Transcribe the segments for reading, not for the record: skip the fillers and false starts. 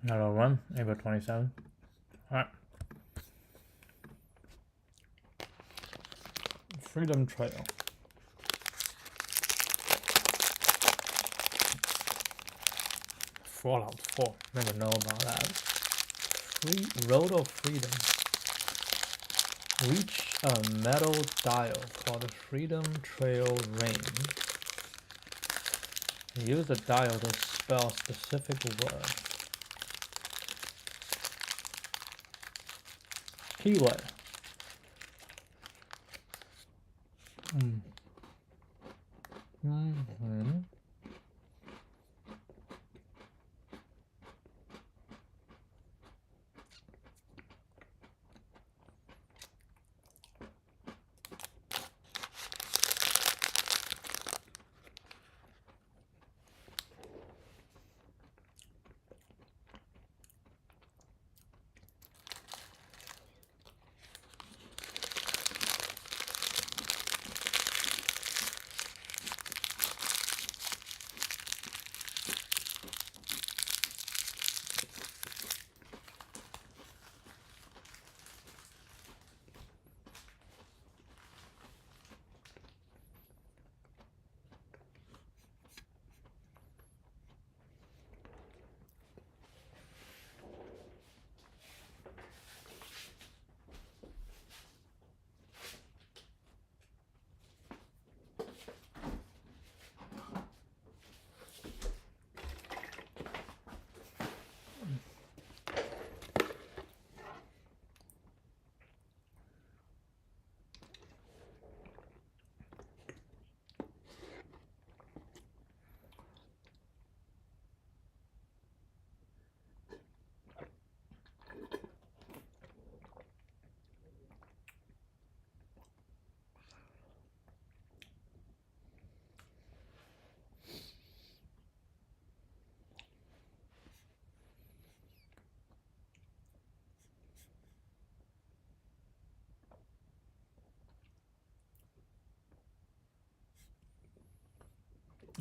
Another one, April 27. Alright. Freedom Trail. Fallout 4. Never know about that. Road of Freedom. Reach a metal dial called the Freedom Trail Ring. Use the dial to spell specific word. Keyword.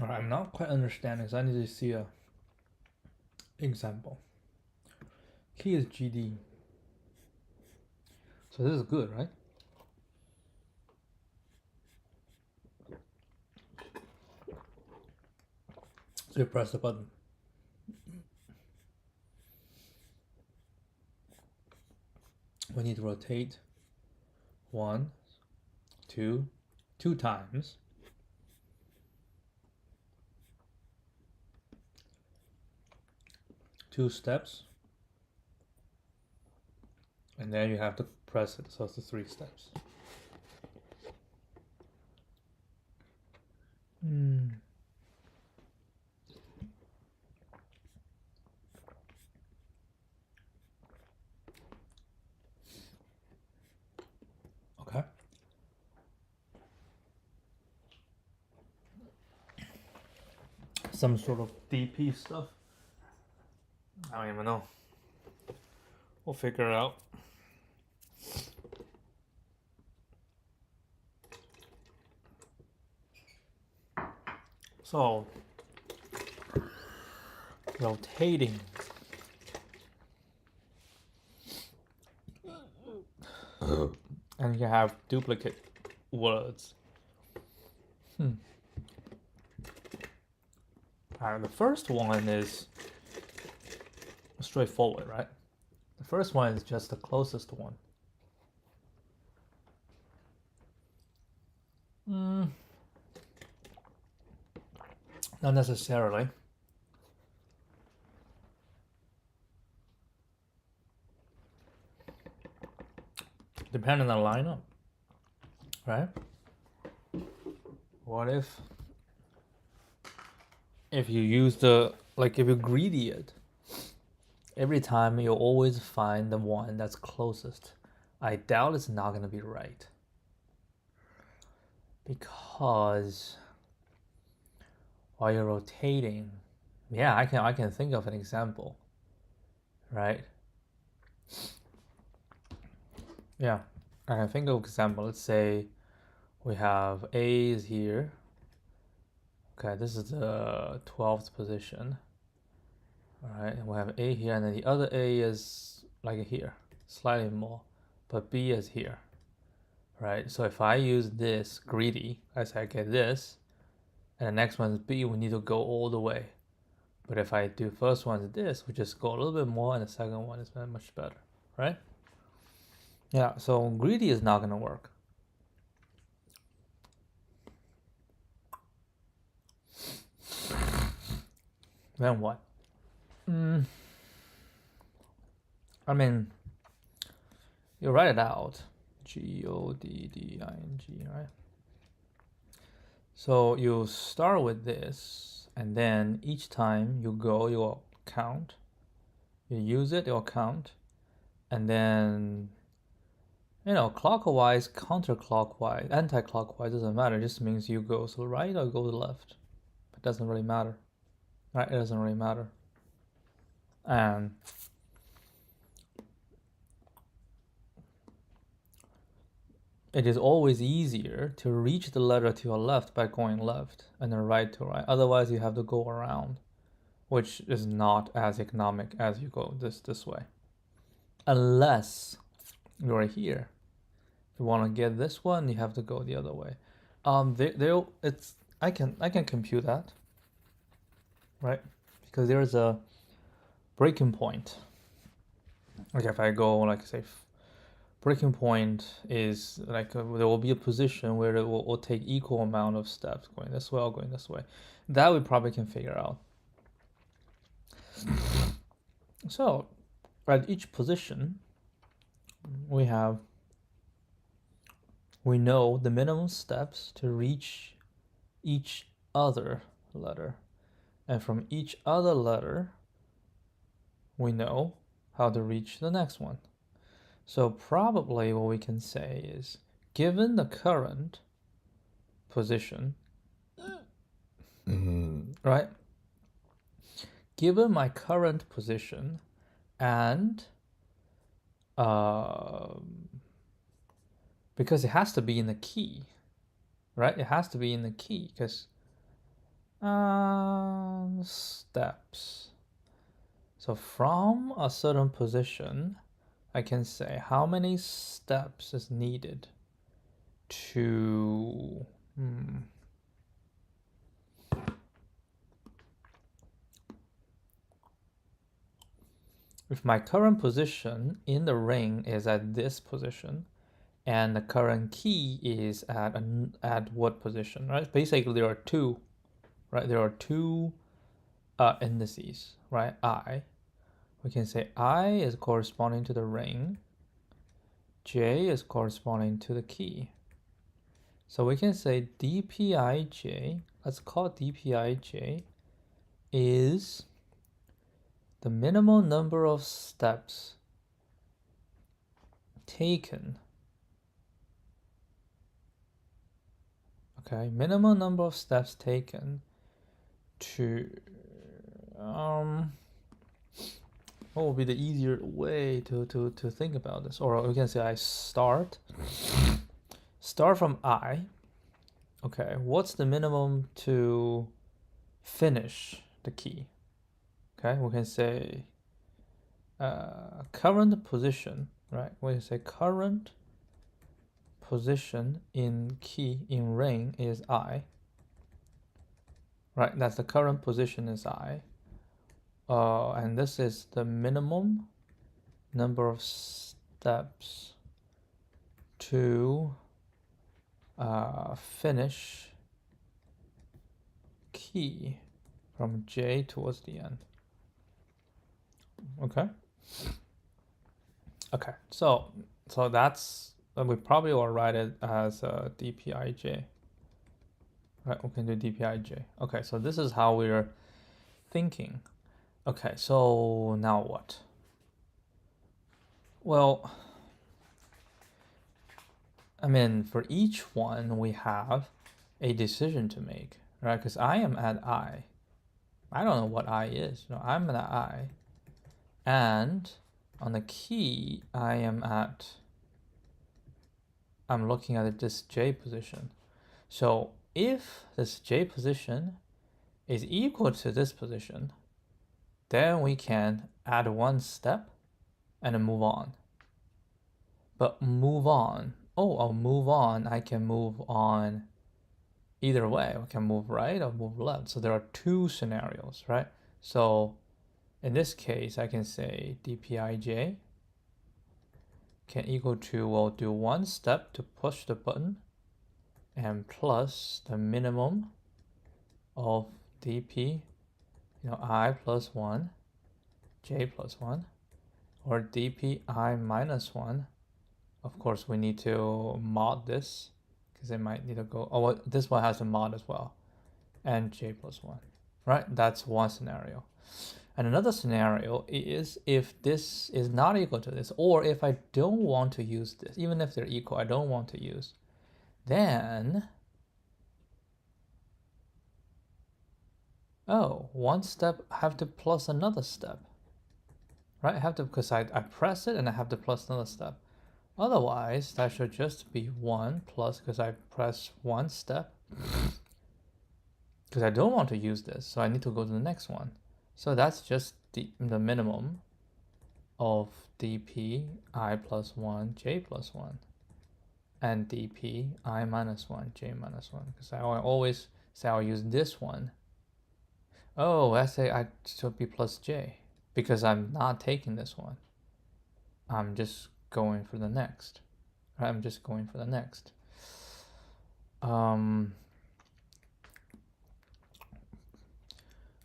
Alright, I'm not quite understanding, so I need to see a example. Key is GD. So this is good, right? So you press the button. We need to rotate 1, 2 times. Two steps. And then you have to press it, so it's the 3 steps. Okay. Some sort of DP stuff. I don't even know. We'll figure it out. So, rotating. And you have duplicate words. Alright, the first one is straightforward, right? The first one is just the closest one. Not necessarily. Depending on the lineup, right? What if you use if you greedy it, every time you always find the one that's closest. I doubt it's not going to be right. Because while you're rotating, yeah, I can think of an example, right? Yeah, I can think of an example. Let's say we have A is here. Okay, this is the 12th position. All right, and we have A here, and then the other A is like here, slightly more, but B is here, right? So if I use this greedy, I say I get this, and the next one is B, we need to go all the way. But if I do first one is this, we just go a little bit more, and the second one is much better, right? Yeah, so greedy is not gonna work. Then what? I mean, you write it out. Godding, right? So you start with this, and then each time you go, you'll count. You use it, you'll count. And then, clockwise, counterclockwise, anti-clockwise, doesn't matter. It just means you go to the right or go to the left. It doesn't really matter. Right? It doesn't really matter. And it is always easier to reach the letter to your left by going left and then right to right. Otherwise, you have to go around, which is not as economic as you go this way. Unless you're here. If you want to get this one, you have to go the other way. I can compute that, right? Because there's a breaking point. Like if I go, like say, breaking point is like there will be a position where it will take equal amount of steps going this way or going this way. That we probably can figure out. So at each position, we know the minimum steps to reach each other letter. And from each other letter, we know how to reach the next one. So probably what we can say is, given the current position, right? Given my current position and because it has to be in the key, right? It has to be in the key because steps. So from a certain position, I can say how many steps is needed to if my current position in the ring is at this position and the current key is at what position, right? Basically there are two, right? There are two indices, right? We can say I is corresponding to the ring, J is corresponding to the key. So we can say dpij, let's call dpij, is the minimum number of steps taken. Okay, minimum number of steps taken to what would be the easier way to think about this? Or we can say I start from I. Okay, what's the minimum to finish the key? Okay, we can say current position, right? We can say current position in key in ring is I. Right, that's the current position is I. And this is the minimum number of steps to finish key from J towards the end. Okay. Okay, so that's we probably will write it as dpij. Right, we can do dpij. Okay, so this is how we're thinking. Okay, so now what? Well, I mean, for each one, we have a decision to make, right? Because I am at I. I don't know what I is. I'm at I. And on the key, I'm looking at this J position. So if this J position is equal to this position, then we can add one step and then move on. But move on, I'll move on, I can move on either way. I can move right or move left. So there are two scenarios, right? So in this case, I can say dpij can equal to, we'll do one step to push the button and plus the minimum of dp, I plus 1, j plus 1, or dp I minus 1. Of course, we need to mod this because it might need to go, well, this one has a mod as well, and j plus 1, right? That's one scenario. And another scenario is if this is not equal to this, or if I don't want to use this, even if they're equal, I don't want to use, then, one step I have to plus another step, right? I have to, because I press it and I have to plus another step. Otherwise, that should just be 1 plus, because I press one step, because I don't want to use this, so I need to go to the next one. So that's just the minimum of dp I plus 1, j plus 1, and dp I minus 1, j minus 1, because I always say I'll use this one. I say I should be plus j, because I'm not taking this one. I'm just going for the next. Right? I'm just going for the next.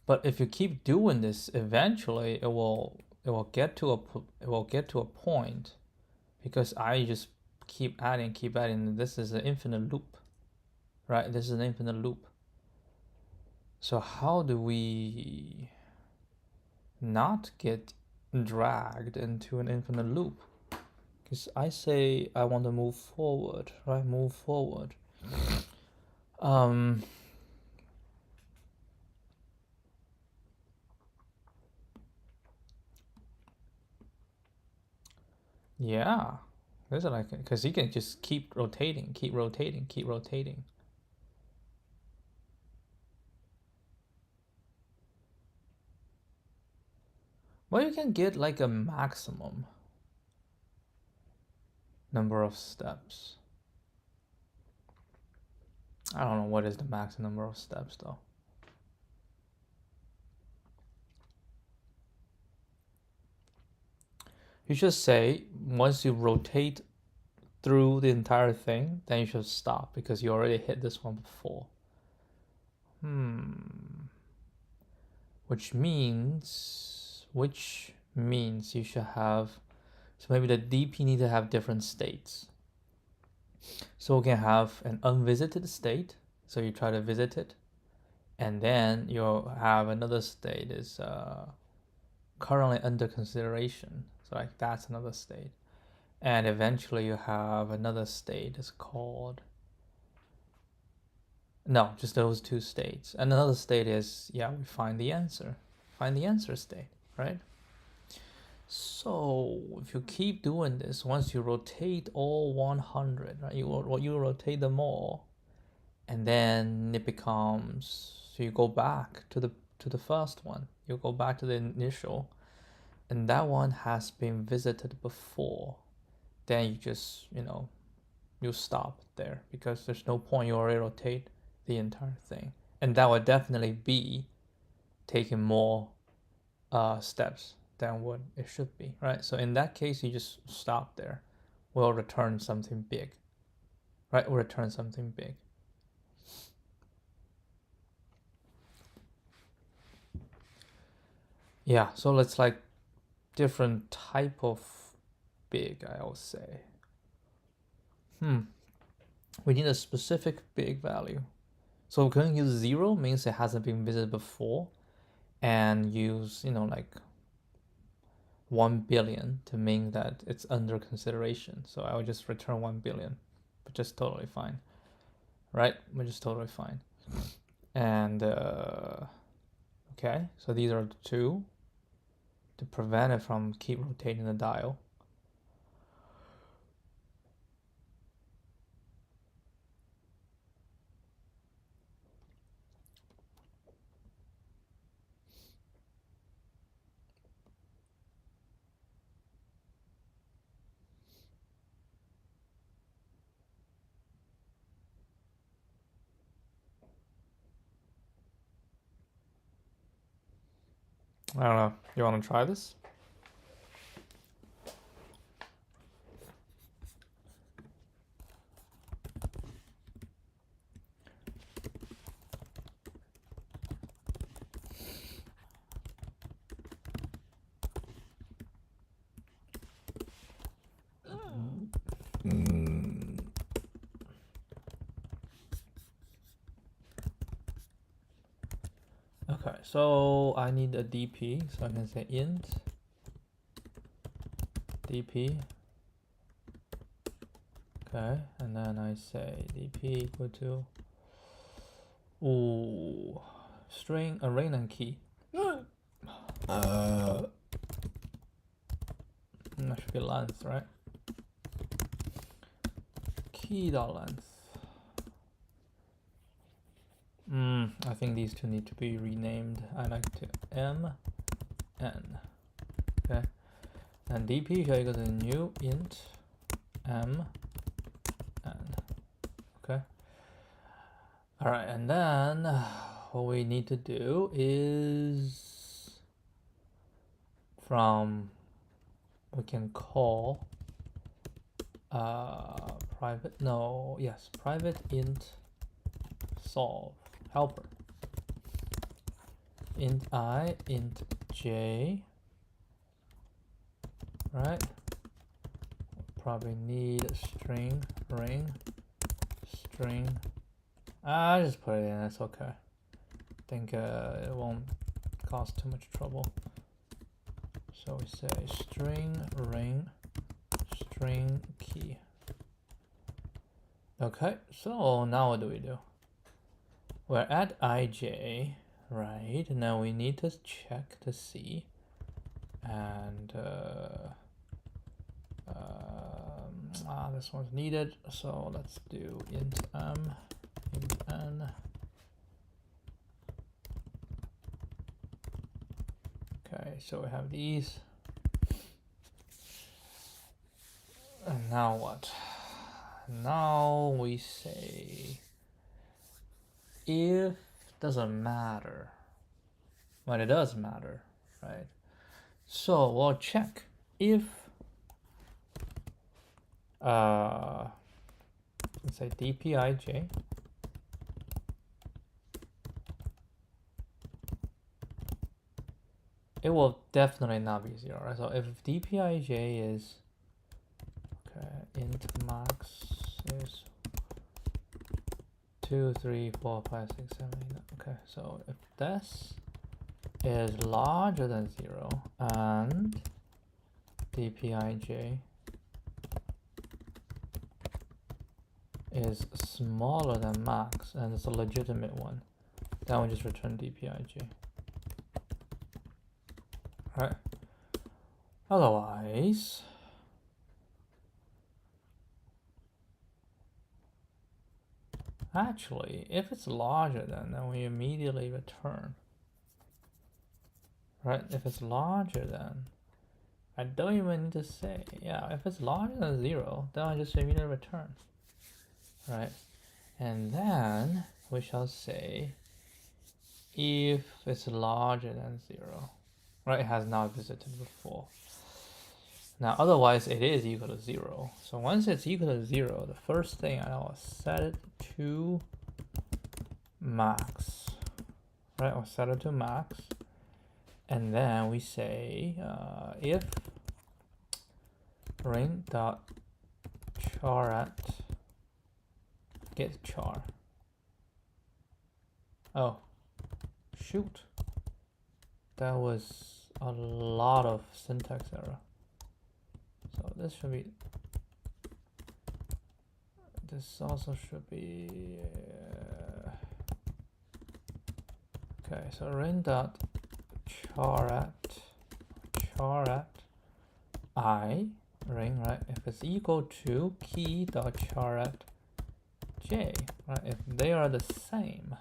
But if you keep doing this, eventually it will get to a point, because I just keep adding. This is an infinite loop, right? This is an infinite loop. So how do we not get dragged into an infinite loop? Because I say I want to move forward, right? Move forward. Yeah, this is like, because you can just keep rotating. Well, you can get like a maximum number of steps. I don't know what is the max number of steps though. You should say once you rotate through the entire thing, then you should stop, because you already hit this one before. Which means you should have, so maybe the DP need to have different states. So we can have an unvisited state, so you try to visit it, and then you'll have another state is currently under consideration, so like that's another state. And eventually you have another state is called, no, just those two states. And another state is, we find the answer state, right? So if you keep doing this, once you rotate all 100, right, you rotate them all, and then it becomes, so you go back to the first one, you go back to the initial, and that one has been visited before, then you just, you stop there, because there's no point, you already rotate the entire thing, and that would definitely be taking more steps than what it should be, right? So in that case, you just stop there. We'll return something big, right? We'll return something big. Yeah, so let's like different type of big, I will say. We need a specific big value. So we can use 0 means it hasn't been visited before, and use, like 1 billion to mean that it's under consideration. So I would just return 1 billion, which is totally fine, right? Which is totally fine. And okay, so these are the two to prevent it from keep rotating the dial. I don't know. You want to try this? Okay, so I need a DP, so I can say int DP. Okay, and then I say DP equal to string array and key. That should be length, right? Key dot length. I think these two need to be renamed. I like to m n. Okay, and DP shall equal to new int m n. Okay. All right, and then what we need to do is we can call private int solve helper int I int j, right? Probably need string ring string. I just put it in, it's okay. I think it won't cause too much trouble. So we say string ring string key. Okay, so now what do we do? We're at ij, right? Now we need to check to see, and this one's needed, so let's do int m int n. Okay, so we have these, and now what? Now we say if doesn't matter, but it does matter, right? So we'll check if let's say dpij it will definitely not be 0, right? So if dpij is int max is 2, 3, 4, 5, 6, 7, 8. Okay, so if this is larger than 0 and dpij is smaller than max and it's a legitimate one, then we just return dpij. Right? Otherwise, actually, if it's larger than, then we immediately return. Right? If it's larger than, I don't even need to say, yeah, if it's larger than 0, then I just immediately return. Right? And then we shall say if it's larger than 0, right? It has not visited before. Now, otherwise, it is equal to 0. So once it's equal to 0, the first thing I will set it to max. Right? I'll set it to max. And then we say if ring dot char at get char. Oh, shoot. That was a lot of syntax error. So this should be, this also should be, okay, so ring dot char at I ring, right? If it's equal to key dot char at j, right? If they are the same,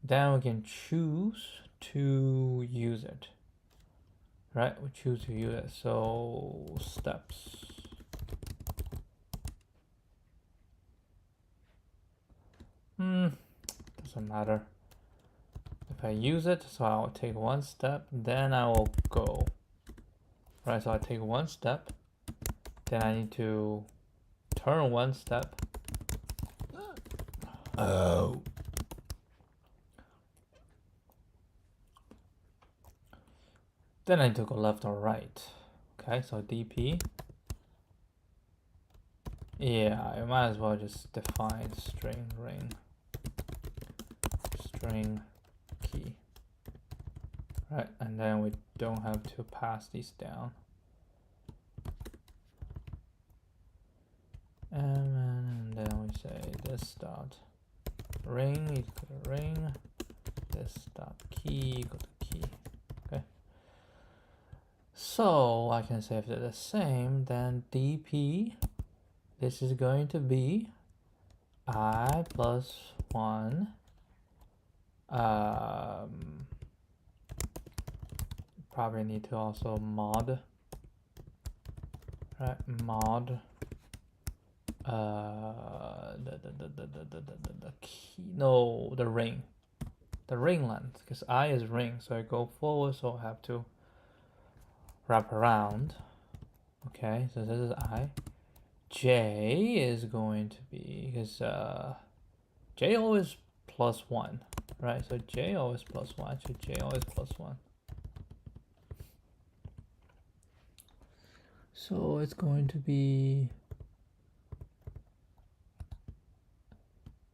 then we can choose to use it, right? We choose to use it. So steps. Doesn't matter. If if I use it, so I'll take one step, then I will go. Right, so I take one step, then I need to turn one step. Oh. Then I need to go left or right. Okay, so DP. Yeah, I might as well just define string ring. String key. Right, and then we don't have to pass these down. And then we say this dot ring equal to ring, this dot key equal to key. Okay. So I can say if they're the same, then dp, this is going to be I plus 1. Probably need to also mod, right? Mod the key, no, the ring length, because I is ring, so I go forward, so I have to wrap around. Okay, so this is I. J is going to be, because J always plus 1, right? So J always plus 1, so J always plus 1. So it's going to be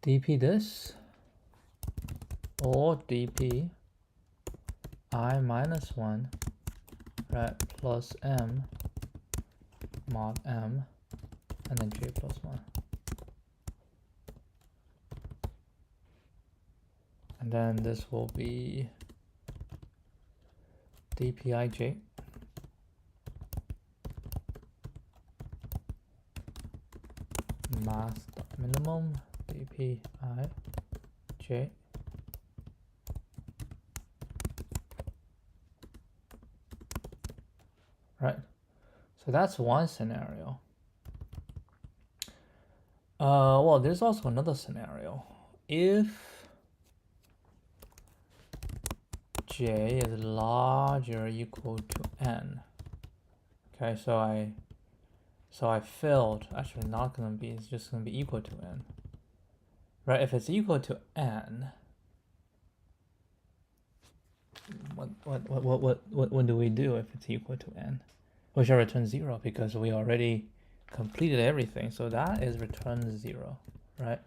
dp this, or dp I minus 1, right, plus m mod m, and then j plus 1. And then this will be dpij mass dot minimum dpij. Right, so that's one scenario. Well, there's also another scenario. If j is larger or equal to n, okay, so I failed. Actually, not gonna be. It's just gonna be equal to n. Right? If it's equal to n, what do we do if it's equal to n? We shall return 0 because we already completed everything. So that is return 0, right?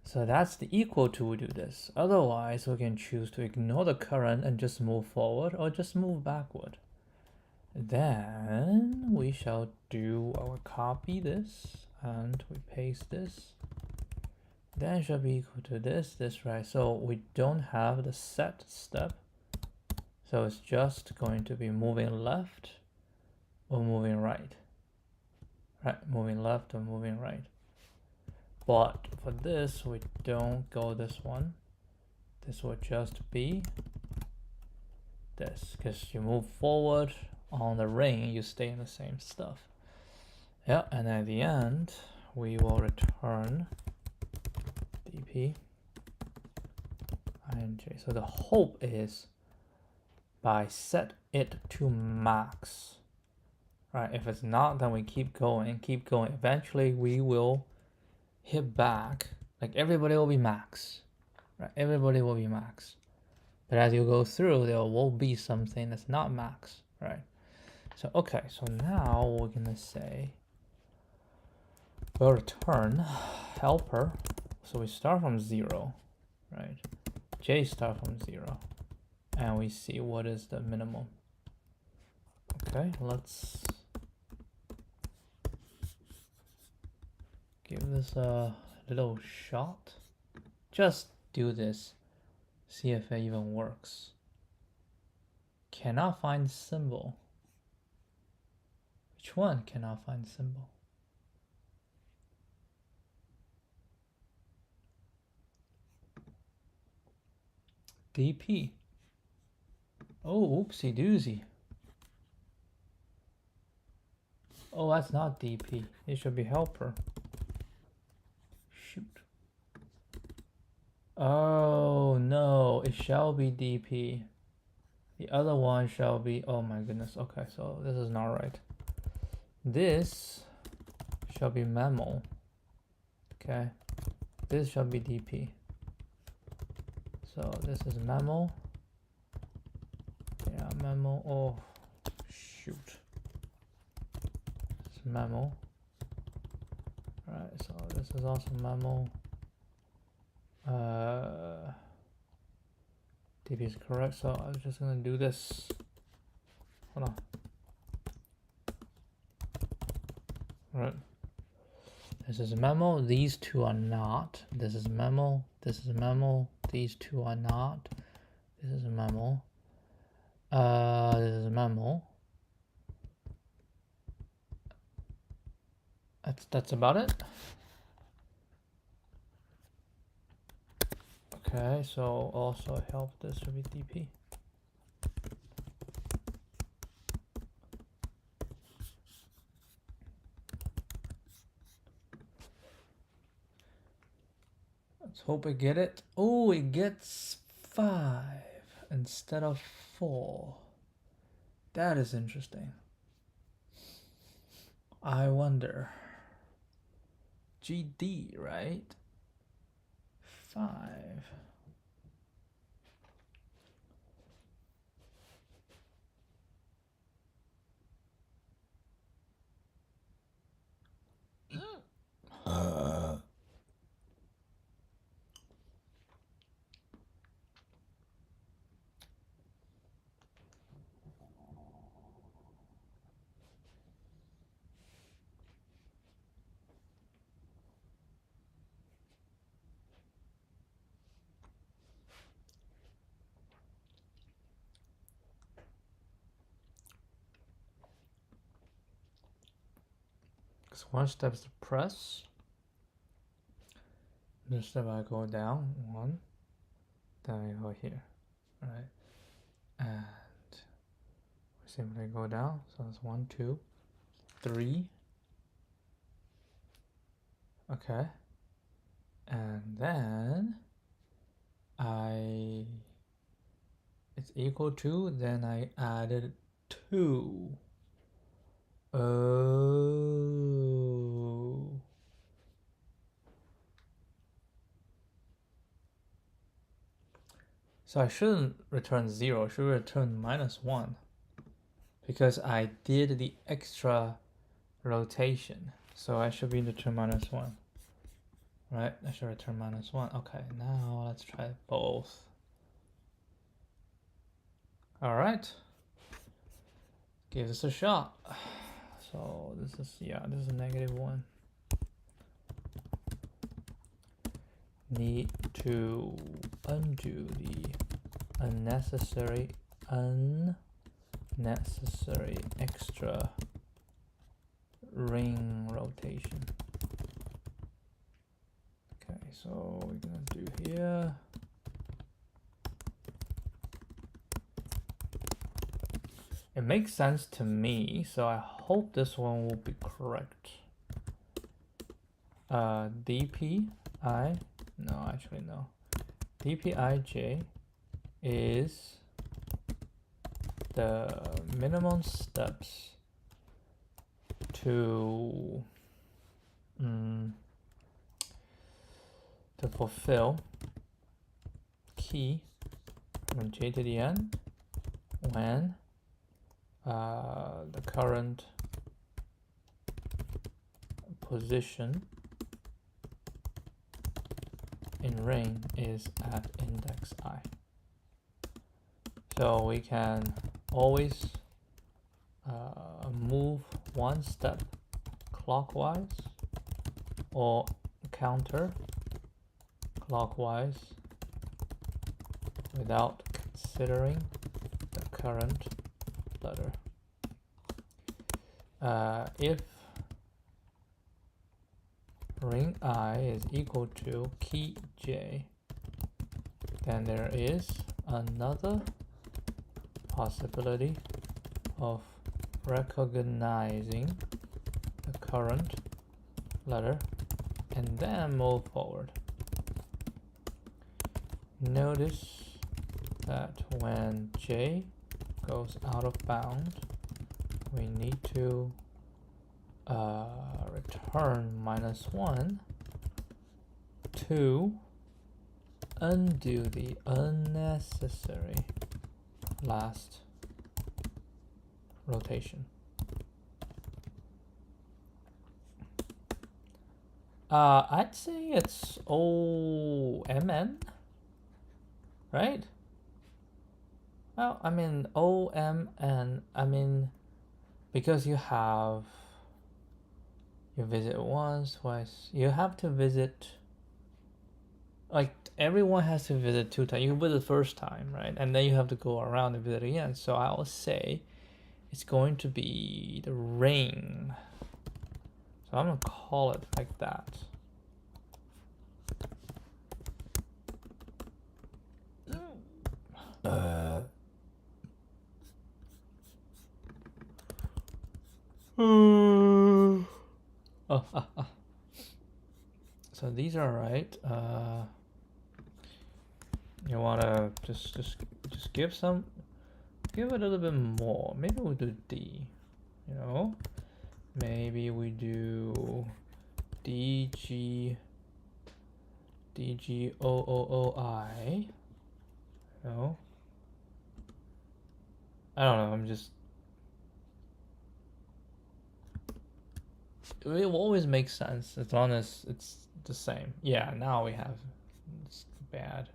So that's the equal to, we do this. Otherwise, we can choose to ignore the current and just move forward or just move backward. Then we shall do our copy this and we paste this. Then it should be equal to this, right? So we don't have the set step. So it's just going to be moving left or moving right. Right, moving left or moving right. But for this, we don't go this one. This will just be this, because you move forward on the ring, you stay in the same stuff. Yeah, and at the end, we will return dp ij. So the hope is by set it to max. Right, if it's not, then we keep going. Eventually, we will hit back. Like everybody will be max. Right, everybody will be max. But as you go through, there will be something that's not max. Right. So okay, so now we're gonna say we'll return helper. So we start from 0, right? J start from 0, and we see what is the minimum. Okay, let's give this a little shot. Just do this, see if it even works. Cannot find symbol. Which one cannot find symbol? DP. Oh, oopsie doozy. Oh, that's not DP. It should be helper. Shoot. Oh no, it shall be DP. The other one shall be, oh my goodness, okay, so this is not right. This shall be memo. Okay, this shall be DP. So this is memo. Yeah, memo. Oh, shoot. It's memo. Alright, so this is also memo. DP is correct, so I'm just gonna do this. Hold on. Alright. This is memo. These two are not. This is memo. This is memo. These two are not. This is a memo. This is a memo. That's about it. Okay, so also help this should be DP. Let's hope we get it. Oh, it gets 5 instead of 4. That is interesting. I wonder. GD, right? 5. So one step is to press. This step I go down 1, then I go here, right? And we simply go down. So it's 1, 2, 3. Okay. And then it's equal to, then I added 2. Oh. So I shouldn't return 0, I should return -1. Because I did the extra rotation. So I should be return -1. Right? I should return -1. Okay, now let's try both. Alright. Give this a shot. So this is, yeah, this is a -1. Need to undo the unnecessary extra ring rotation. Okay, so we're gonna do here. It makes sense to me, so I hope this one will be correct. DPI, no, actually no. DPIJ is the minimum steps to fulfill key from J to the N when the current position in ring is at index I. So we can always move one step clockwise or counter clockwise without considering the current letter. If ring I is equal to key J, then there is another possibility of recognizing the current letter and then move forward. notice that when j goes out of bound, we need to return -1 to undo the unnecessary last rotation. I'd say it's OMN, right? Well, I mean OMN, I mean, because you visit once, twice, you have to visit, like everyone has to visit 2 times. You visit the first time, right? And then you have to go around and visit again. So I will say it's going to be the ring. So I'm gonna call it like that. So these are right. You wanna just give it a little bit more. Maybe we'll do D. You know, maybe we do DG OOOI. No, I don't know. I'm just. It will always make sense as long as it's the same. Yeah, now we have. It's bad.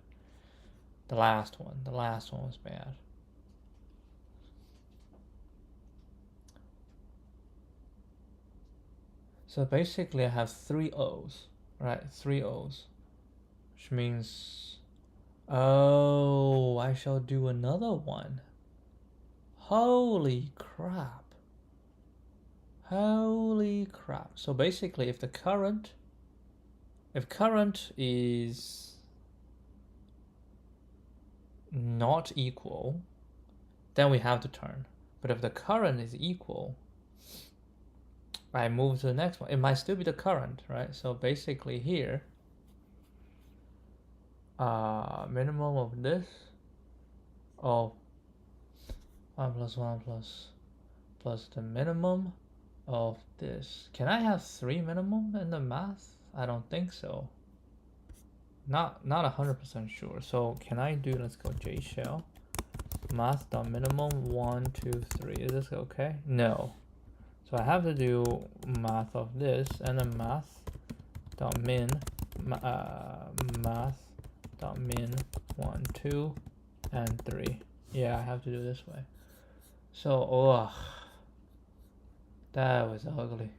The last one was bad. So basically I have 3 O's, right? 3 O's, which means, oh, I shall do another one. Holy crap. Holy crap. So basically if current is not equal, then we have to turn. But if the current is equal, I move to the next one. It might still be the current, right? So basically here, minimum of this, of 1 plus 1 plus the minimum of this. Can I have 3 minimum in the math? I don't think so. Not 100% sure. So can I do, let's go J shell math.minimum 1 2 3. Is this okay? No. So I have to do math of this and then math.min math.min 1 2 and 3. Yeah, I have to do this way. So that was ugly.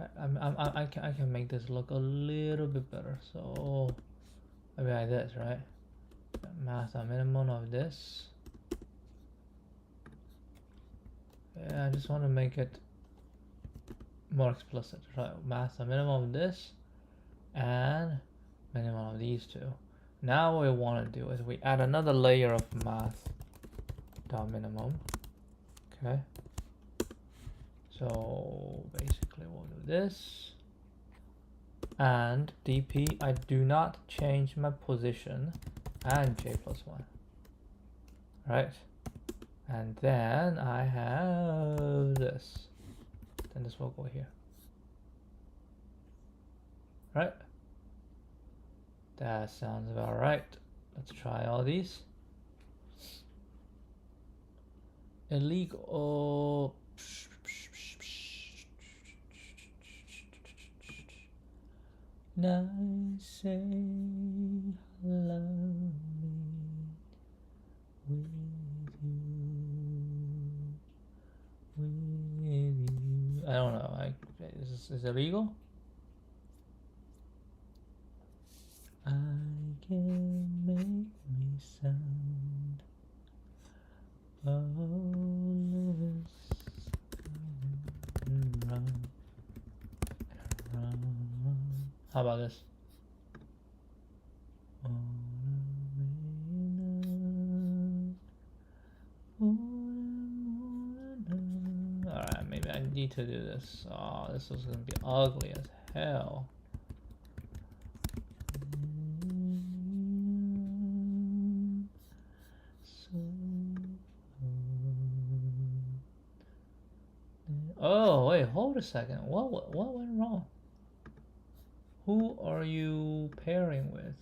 Okay, I can make this look a little bit better. So maybe like this, right? Math.minimum of this. Yeah, I just want to make it more explicit, right? Math.minimum of this and minimum of these two. Now what we want to do is we add another layer of math.minimum. Okay. So basically we'll do this. And dp, I do not change my position, and j plus 1. Right? And then I have this. Then this will go here. Right? That sounds about right. Let's try all these. Illegal. Nice, say hello me with you. I don't know. Is it illegal? I can make me sound. How about this? Alright, maybe I I need to do this. Oh, this is gonna be ugly as hell. Oh wait, hold a second. What went wrong? Who are you pairing with?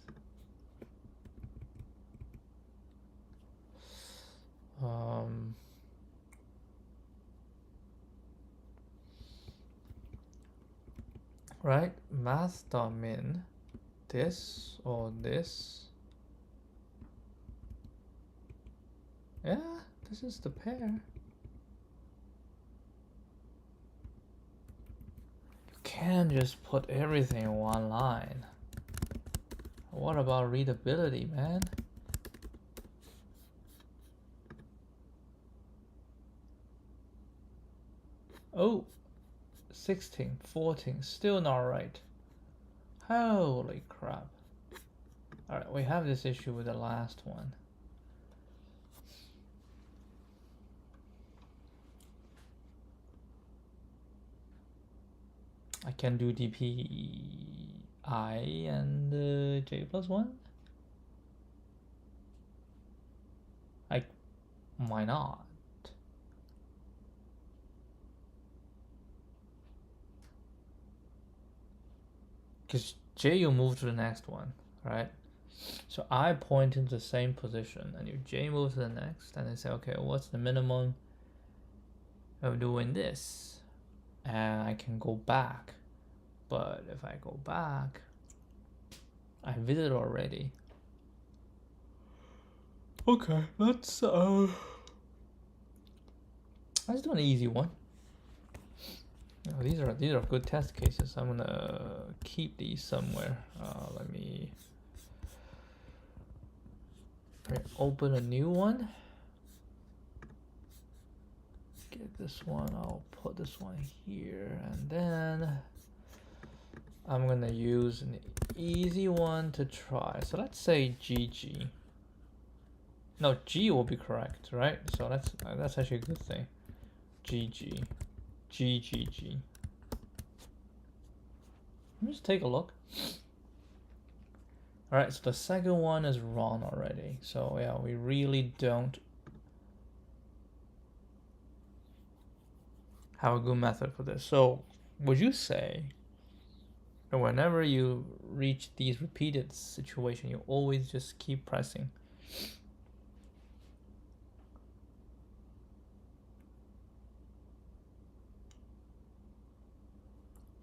Right, math.min, this or this. Yeah, this is the pair. You can't just put everything in one line. What about readability, man? Oh, 16, 14, still not right. Holy crap. Alright, we have this issue with the last one. I can do DPI and J+1. Why not? Because J, you move to the next one, right? So I point into the same position, and your J moves to the next, and I say, okay, what's the minimum of doing this? And I can go back. But if I go back, I visited already. Okay, let's do an easy one. Oh, these are good test cases. I'm gonna keep these somewhere. Let me open a new one. Get this one. I'll put this one here, and then I'm gonna use an easy one to try. So let's say GG. No, G will be correct, right? So that's actually a good thing. GG. GGG. Let me just take a look. Alright, so the second one is wrong already. So yeah, we really don't have a good method for this. So would you say that whenever you reach these repeated situations, you always just keep pressing?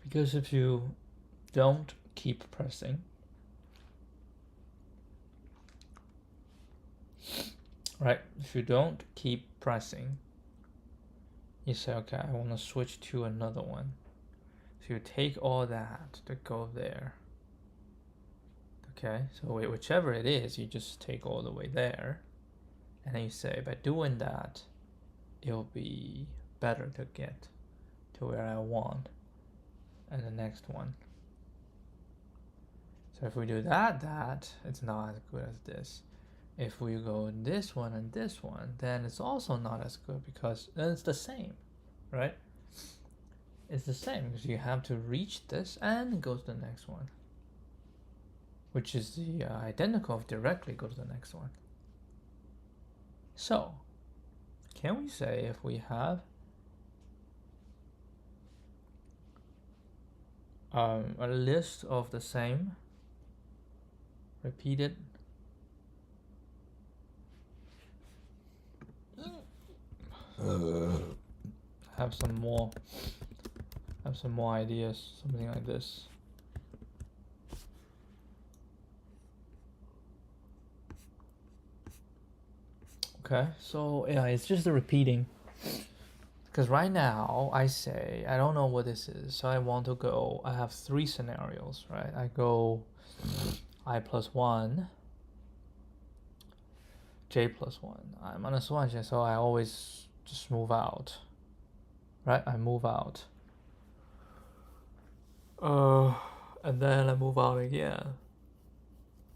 Because if you don't keep pressing, right? If you don't keep pressing, you say, okay, I want to switch to another one. So you take all that to go there. Okay, so whichever it is, you just take all the way there. And then you say, by doing that, it'll be better to get to where I want. And the next one. So if we do that, it's not as good as this. If we go this one and this one, then it's also not as good because then it's the same, right? It's the same because you have to reach this and go to the next one, which is the identical of directly go to the next one. So, can we say if we have a list of the same repeated have some more ideas, something like this. Okay, so yeah, it's just the repeating. Because right now I say I don't know what this is, so I want to go. I have 3 scenarios, right? I go I+1, J+1, I-1, so I always just move out, right? I move out, and then I move out again.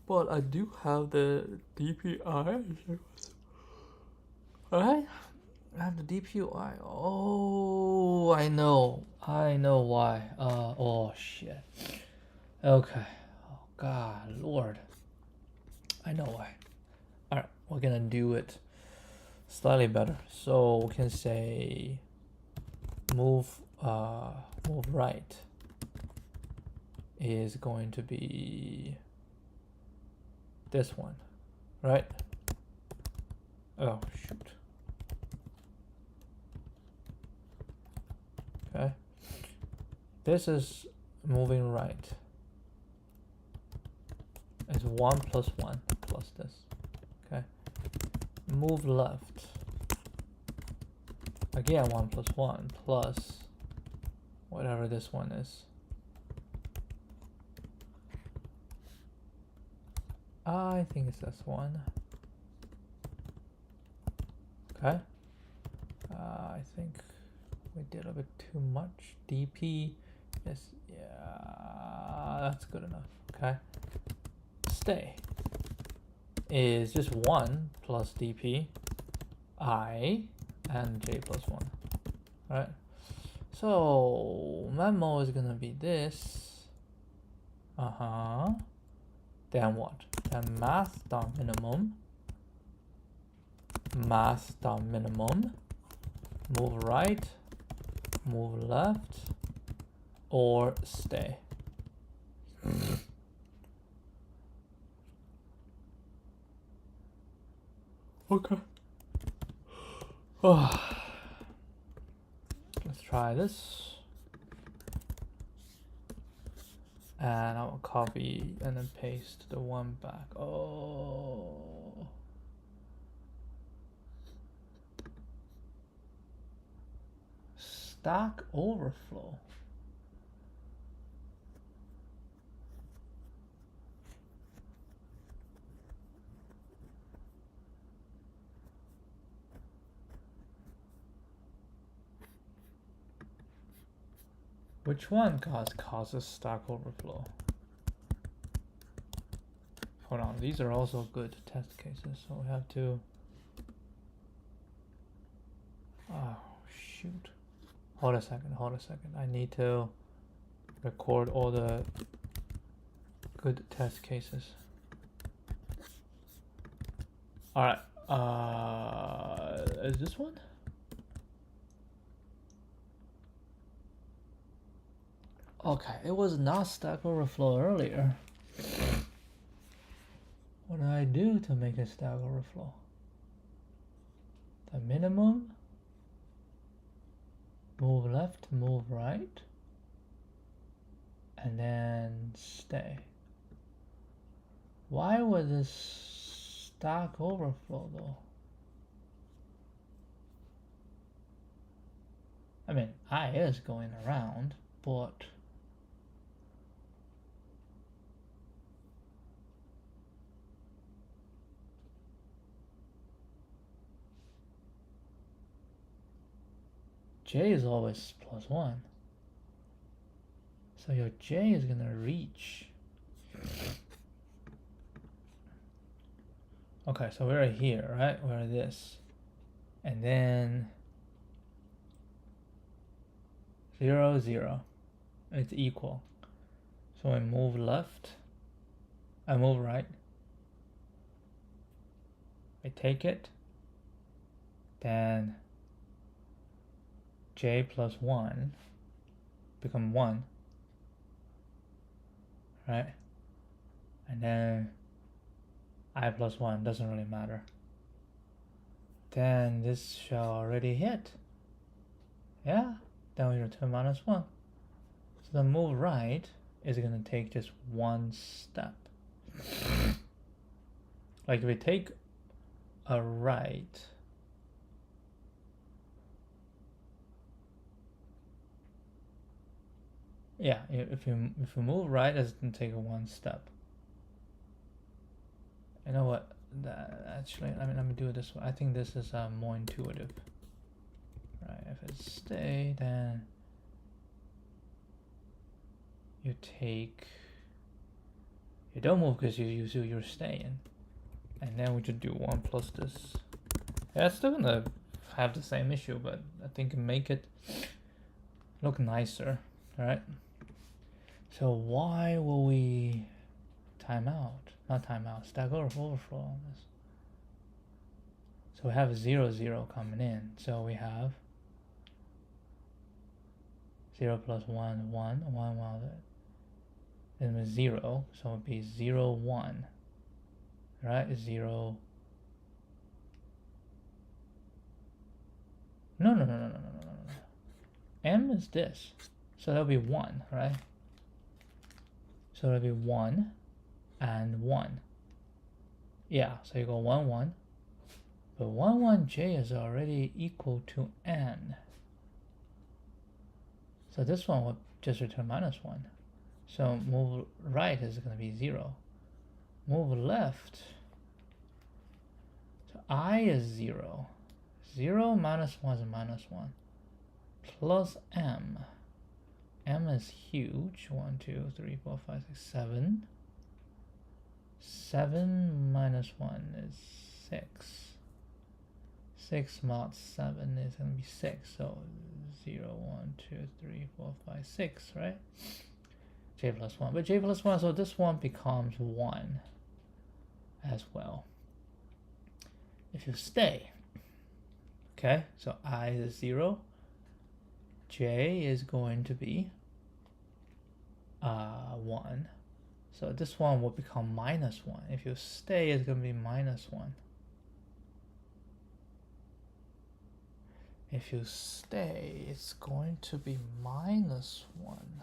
But I do have the DPI. Right? I have the DPI. Oh, Oh, I know why. Oh shit. Okay. Oh God, Lord. I know why. All right, we're gonna do it slightly better. So we can say move right is going to be this one, right? Oh shoot. Okay. This is moving right. It's 1 plus 1 plus this. Okay. Move left. Again, 1 plus 1 plus whatever this one is. I think it's this one. Okay. I think we did a bit too much. DP. Yes. Yeah. That's good enough. Okay. Stay is just 1 plus dp I and j plus 1, right? So memo is gonna be this. Then what? Then math.minimum, math.minimum, move right, move left, or stay. Okay. Let's try this. And I'll copy and then paste the one back. Oh. Stack Overflow. Which one causes Stack Overflow? Hold on, these are also good test cases, so we have to... Oh, shoot. Hold a second. I need to record all the good test cases. Alright, is this one? Okay, it was not Stack Overflow earlier. What did I do to make it Stack Overflow? The minimum, move left, move right, and then stay. Why was this Stack Overflow though? I mean, I is going around, but J is always plus 1. So your J is gonna reach. Okay, so we're here, right? We're this. And then 0, 0. It's equal. So I move left. I move right. I take it. Then J plus 1 become 1. Right? And then I plus 1 doesn't really matter. Then this shall already hit. Yeah? Then we return minus 1. So the move right is going to take just one step. Like if we take a right, yeah, if you move right, it's going to take one step. You know what? Actually, let me do it this way. I think this is more intuitive. Right, if it's stay, then you don't move because you're staying, and then we just do 1 plus this. Yeah, it's still gonna have the same issue, but I think make it look nicer, right? So why will we time out? Not time out, stack overflow on this. So we have 0, 0 coming in. So we have 0 plus 1, 1, 1, 1. Then with 0, so it would be 0, 1. Right? 0. No. M is this. So that'll be 1, right? So that'll be 1 and 1. Yeah, so you go 1, 1. But 1, 1, j is already equal to n. So this one will just return minus 1. So move right is going to be 0. Move left. So I is 0. 0 minus 1 is minus 1. Plus m. M is huge. 1, 2, 3, 4, 5, 6, 7. 7 minus 1 is 6. 6 mod 7 is going to be 6. So 0, 1, 2, 3, 4, 5, 6, right? J plus 1. But j plus 1, so this one becomes 1 as well. If you stay, okay, so I is 0. J is going to be 1. So this one will become minus 1. If you stay, it's going to be minus 1. If you stay, it's going to be minus 1.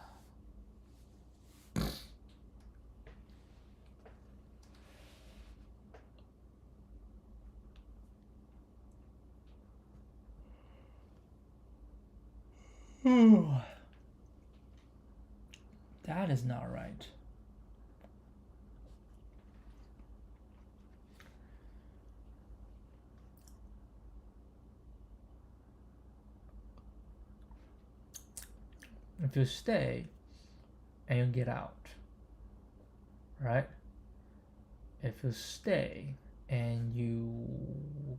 That is not right. If you stay and you get out, right? If you stay and you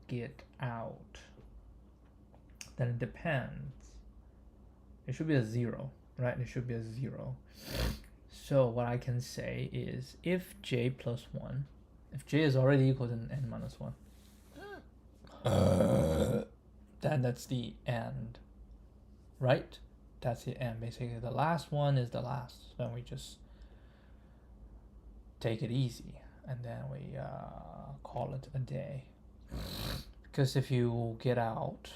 get out, then it depends. It should be a 0, right? It should be a 0. So what I can say is if j plus 1, if j is already equal to n minus 1, then that's the end, right? That's the end. Basically, the last one is the last. Then we just take it easy, and then we call it a day. Because if you get out,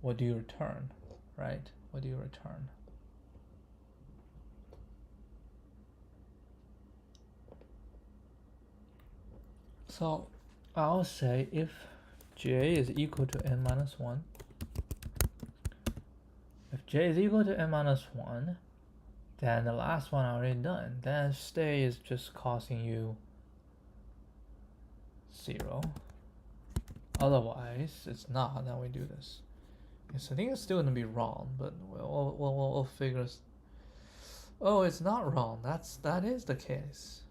what do you return, right? What do you return? So I'll say if j is equal to n minus 1, if j is equal to n minus 1, then the last one already done. Then stay is just costing you 0. Otherwise, it's not. Then we do this. Yes, I think it's still gonna be wrong, but we'll figure. Oh, it's not wrong. That is the case.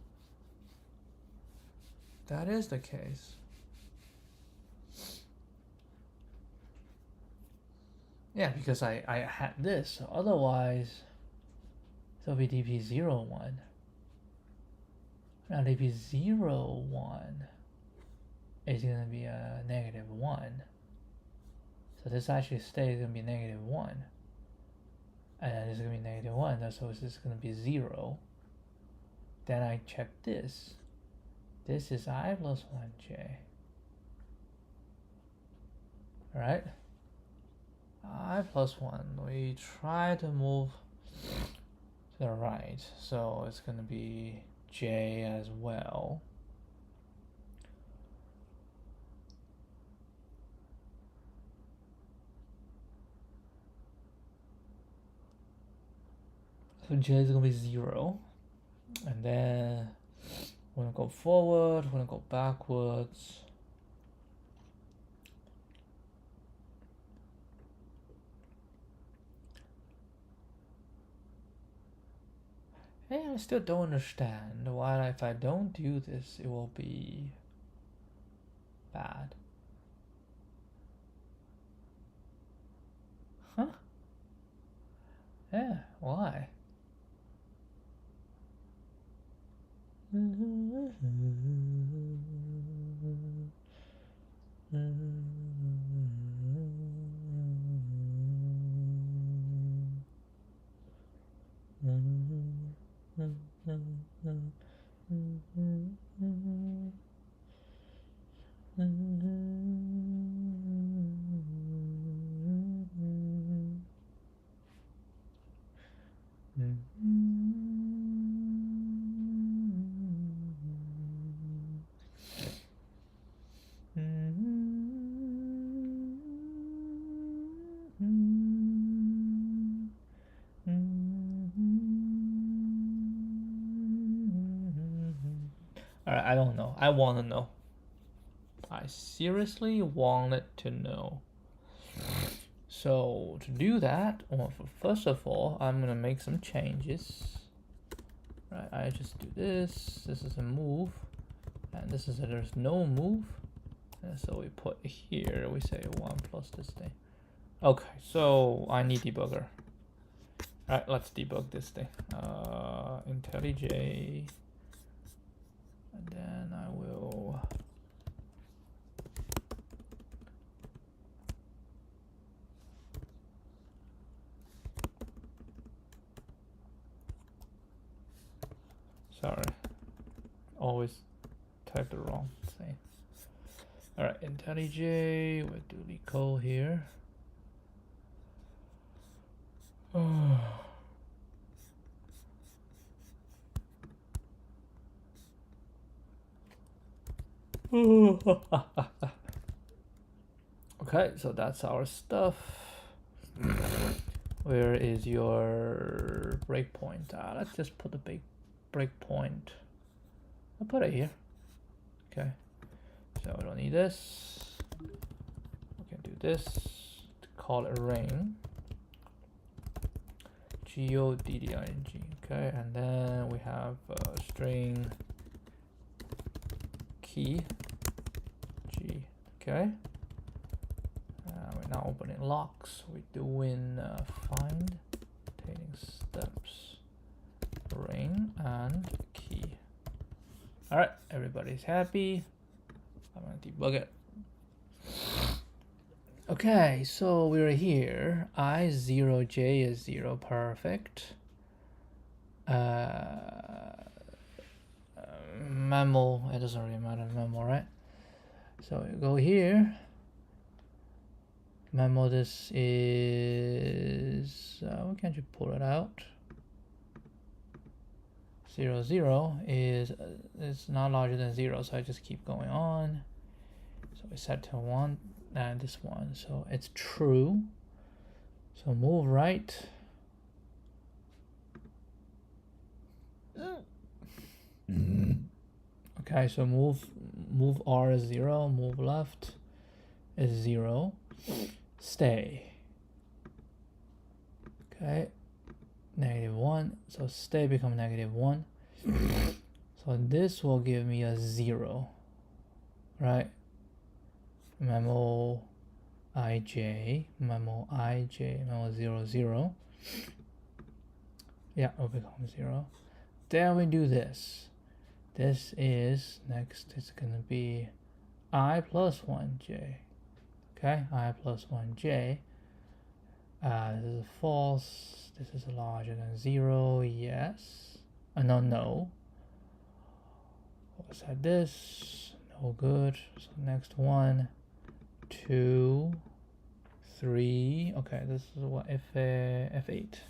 That is the case. Yeah, because I had this. So otherwise, it'll be dp 0, 1. Now dp 0, 1 is gonna be a negative 1. So this actually stays gonna be negative 1. And this is gonna be negative 1. So this is gonna be 0. Then I check this. This is I plus 1j. Right? I plus 1. We try to move to the right. So it's going to be j as well. So j is going to be 0. And then we're going to go forward. We're going to go backwards. Hey, I still don't understand why if I don't do this, it will be bad. Huh? Why? Alright, I don't know. I want to know. I seriously wanted to know. So to do that, well, first of all, I'm gonna make some changes. Right, I just do this. This is a move, and this is there's no move. And so we put here. We say 1 plus this thing. Okay, so I need debugger. All right, let's debug this thing. IntelliJ, and then I will. Sorry, always type the wrong thing. All right, IntelliJ, we'll do LeetCode here. Okay, so that's our stuff. Where is your breakpoint? Let's just put the big breakpoint. I'll put it here. Okay, so we don't need this. We can do this. Call it ring. Godding. Okay, and then we have string key G. Okay. We're now opening locks. We're doing find, taking steps, ring and key. All right, everybody's happy. I'm gonna debug it. Okay, so we're here. I0J is 0, perfect. Memo, it doesn't really matter, memo, right? So you go here. Memo, this is, why can't you pull it out? 0, 0 is it's not larger than 0, so I just keep going on. So we set to 1 and this one, so it's true. So move right. Okay, so move R is 0, move left is 0, stay. Okay, -1, so stay become -1. So this will give me a 0, right? Memo ij, memo 0, 0. Yeah, it will become 0. Then we do this. This is next, it's gonna be I plus 1j. Okay, I plus 1j. This is false. This is larger than 0. Yes. No. We'll set this. No good. So next 1, 2, 3. Okay, this is what F8.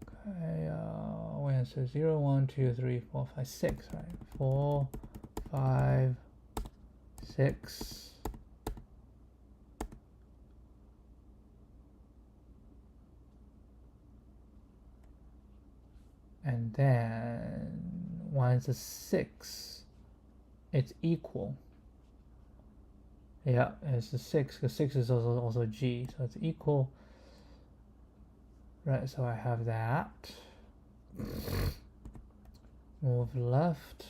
Okay, we answer 0, 1, 2, 3, 4, 5, 6, right? 4, 5, 6. And then once it's 6, it's equal. Yeah, it's a 6 because 6 is also G, so it's equal. Right, so I have that. Move left.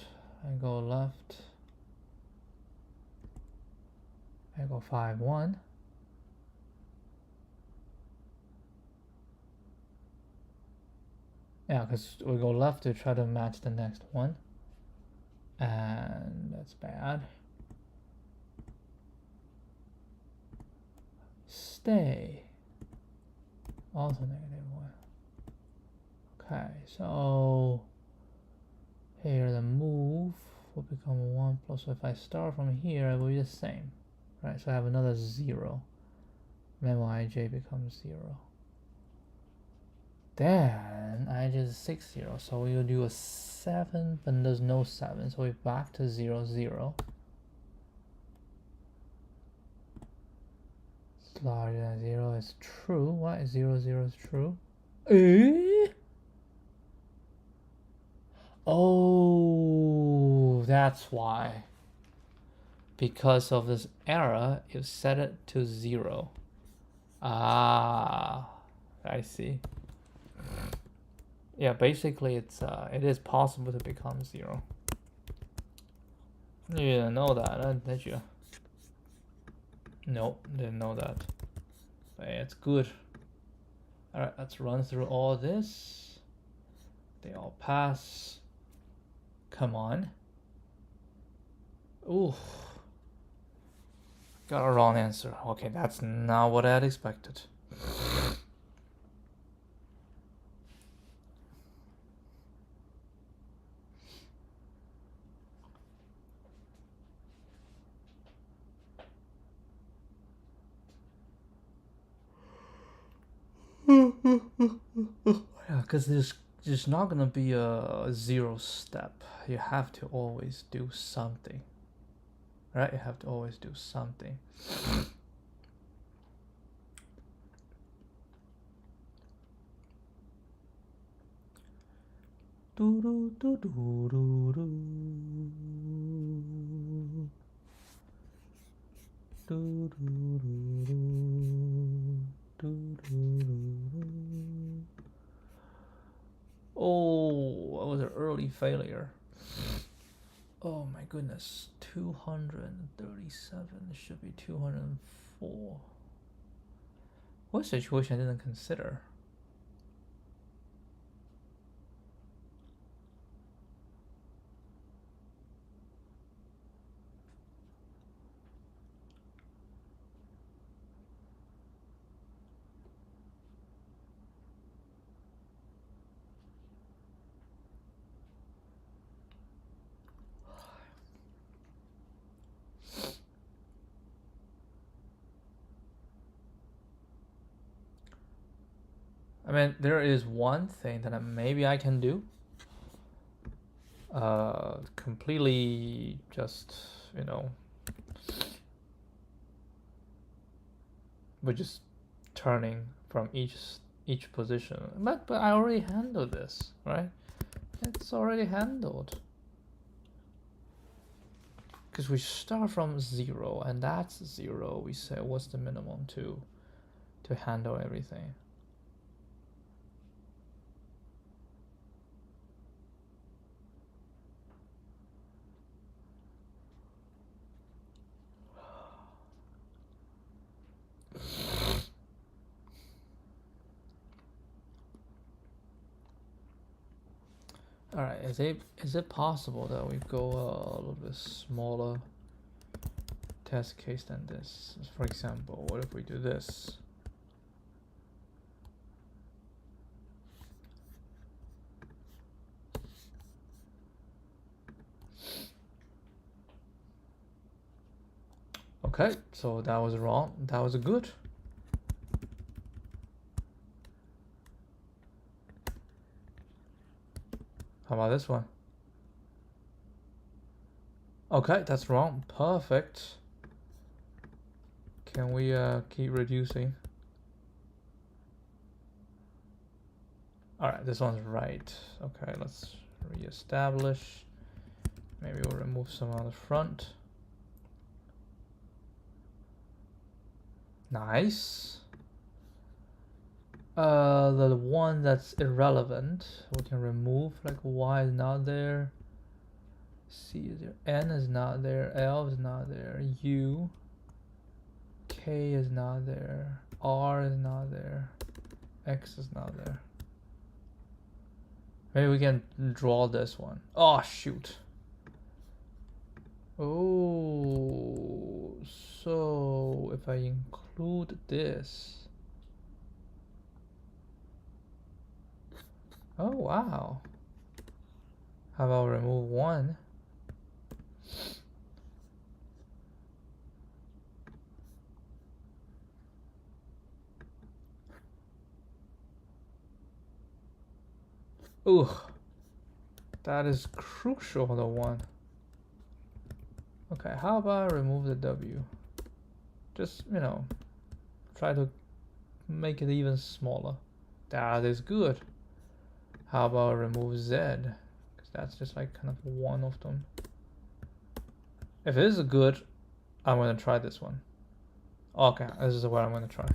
I go left. I go 5, 1. Yeah, because we go left to try to match the next one. And that's bad. Stay. Also -1. Okay, so here the move will become 1 plus. So if I start from here, it will be the same. Right, so I have another 0. Memo ij becomes 0. Then I just 6 0. So we will do a 7, but there's no 7. So we're back to 0 0. It's larger than 0 is true. Why is 0 0 is true? Oh, that's why. Because of this error, you set it to 0. Ah, I see. Yeah, basically it is possible to become 0. You didn't know that, did you? Nope, didn't know that. But yeah, it's good. Alright, let's run through all this. They all pass. Come on. Ooh. Got a wrong answer. Okay, that's not what I had expected. Yeah, because there's not gonna be a 0 step. You have to always do something. Right? You have to always do something. Oh, that was an early failure. Oh my goodness, 237 should be 204. What situation I didn't consider? I mean, there is one thing that maybe I can do. Completely just, we're just turning from each position. But I already handled this, right? It's already handled. Because we start from 0, and that's 0. We say what's the minimum to handle everything. All right, is it possible that we go a little bit smaller test case than this? For example, what if we do this? Okay, so that was wrong. That was good. How about this one? Okay, that's wrong. Perfect. Can we keep reducing? All right, this one's right. Okay, let's reestablish. Maybe we'll remove some on the front. Nice. The one that's irrelevant, we can remove, like Y is not there, C is there, N is not there, L is not there, U, K is not there, R is not there, X is not there. Maybe we can draw this one. Oh, shoot. Oh, so if I include this. Oh, wow. How about remove one? Ooh, that is crucial, the one. Okay, how about I remove the W? Just, you know, try to make it even smaller. That is good. How about I remove Z? Because that's just like kind of one of them. If it is good, I'm going to try this one. Okay, this is what I'm going to try.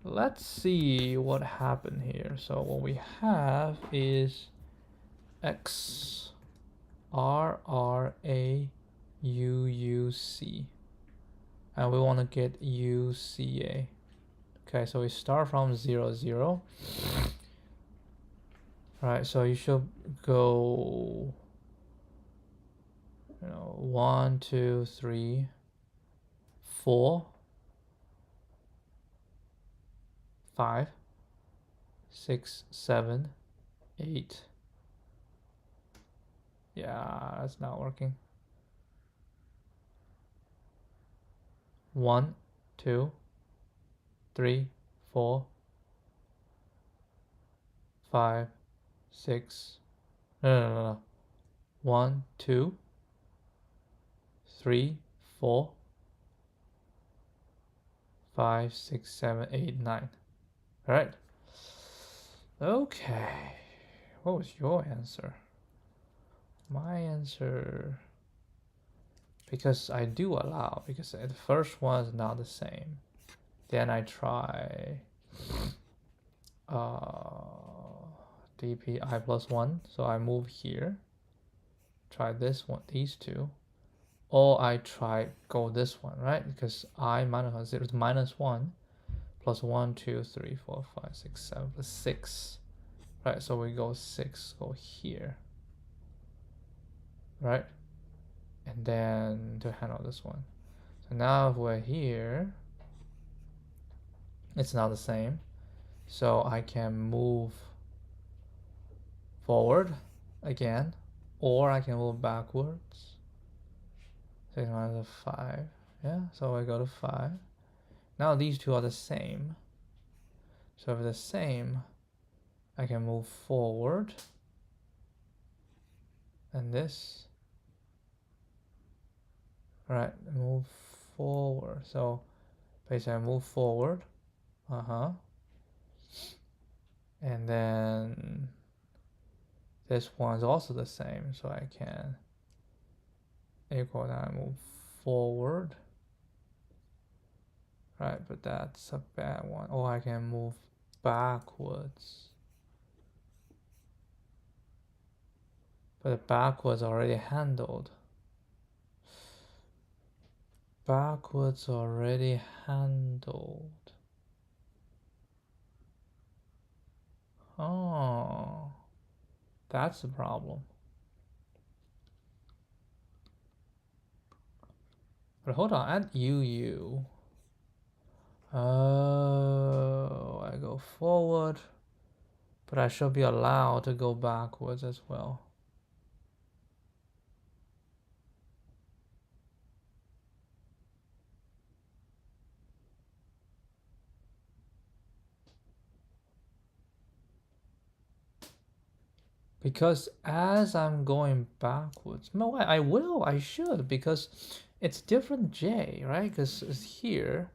Let's see what happened here. So what we have is X R R A U U C, and we want to get U C A. Okay, so we start from 0 0. Right, so you should go, 1 2 3 4 5 6 7 8. Yeah, that's not working. 1 2 3 4 5 6. No. 1 2 3 4 5 6 7 8 9. All right. Okay. What was your answer? My answer, because I do allow, because the first one is not the same. Then I try dp I plus 1. So I move here. Try this one, these two. Or I try go this one, right? Because I minus 1 0 is minus 1 plus 1 2 3 4 5 6 7 plus 6. Right, so we go 6, go here. Right? And then to handle this one. So now if we're here, it's not the same. So I can move forward again, or I can move backwards. 6 minus 5. Yeah, so I go to 5. Now these two are the same. So if they're the same, I can move forward. And this. Right, move forward. So basically I move forward. And then this one is also the same. So I can equal that, move forward. Right, but that's a bad one. Or I can move backwards. But the backwards already handled. Backwards already handled. Oh, that's the problem. But hold on, at UU. Oh, I go forward, but I should be allowed to go backwards as well. Because as I'm going backwards, no, I should, because it's different J, right? Because it's here.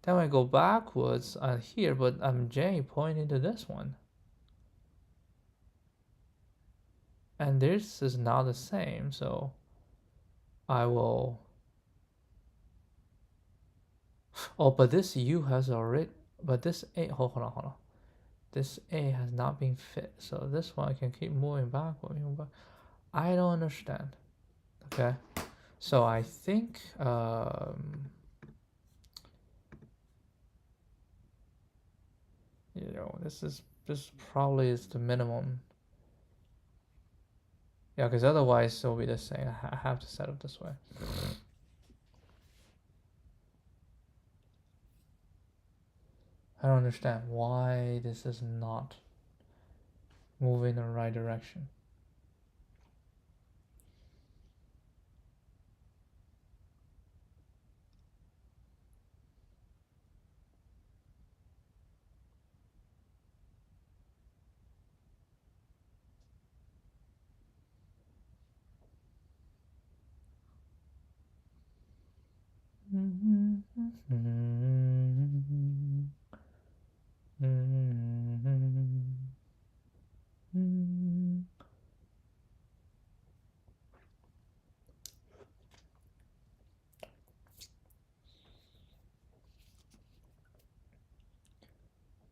Then I go backwards here, but I'm J pointing to this one. And this is not the same, so I will. Oh, but this U has already, but this A, hold on. This A has not been fit, so this one I can keep moving backward. I don't understand. Okay, so I think this is this probably is the minimum. Yeah, because otherwise it'll be the same. I have to set it this way. I don't understand why this is not moving in the right direction.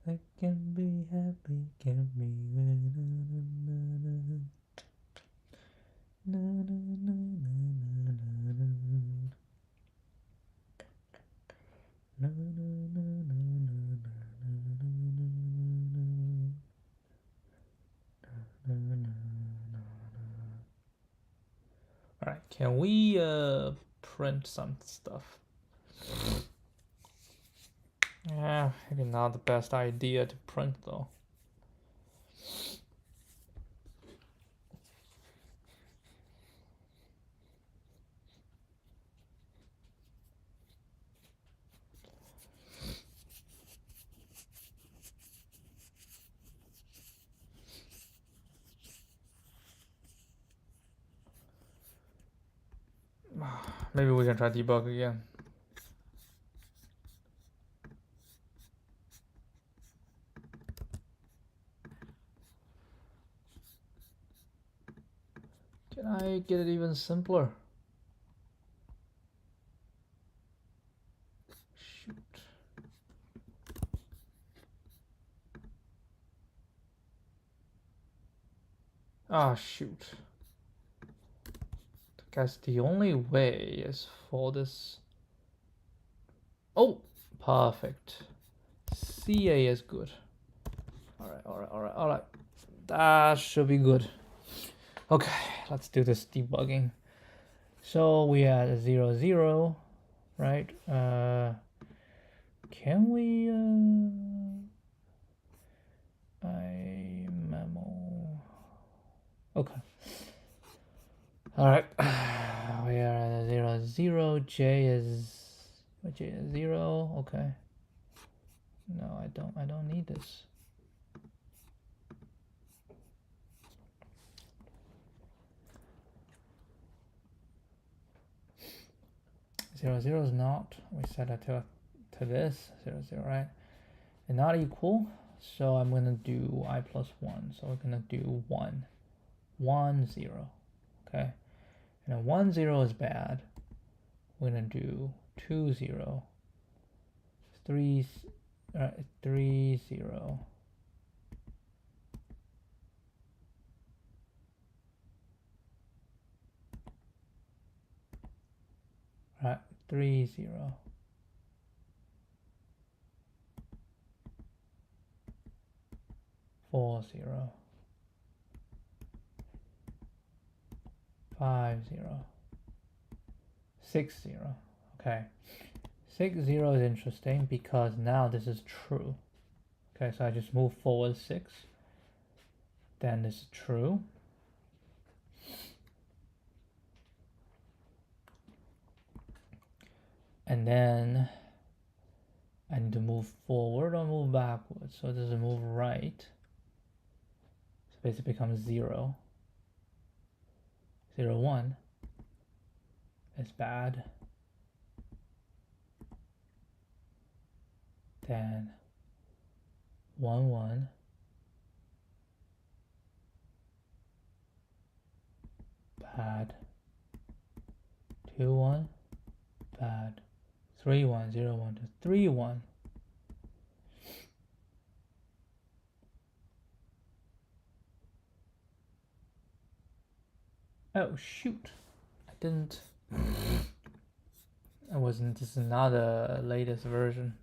I can be happy, can be. All right, can we print some stuff? Yeah, maybe not the best idea to print though. Maybe we can try debug again. Can I get it even simpler? Shoot. Ah, shoot. Guys, the only way is for this. Oh, perfect. CA is good. All right. That should be good. Okay, let's do this debugging. So we had 0, 0, right? Can we I memo? Okay. All right. We are at 0, 0. J is 0. Okay. No, I don't need this. 0, 0 is not. We set it to this 0, 0, right? And not equal. So I'm gonna do I plus 1. So we're gonna do 1, 1, 0. Okay. And a 1, 0 is bad. We're gonna do 2, 0, 3, 3, 0. Right, 3, 0. 4, 0. 5, 0. 6, 0. Okay. 6, 0 is interesting because now this is true. Okay, so I just move forward 6. Then this is true. And then I need to move forward or move backwards. So this is move right. So basically becomes 0. 0, 1 is bad. Then 1, 1. Bad. 2, 1. Bad. 3, 1, 0, 1, 2, 3, 1. Oh shoot. I didn't. I wasn't. This is not the latest version.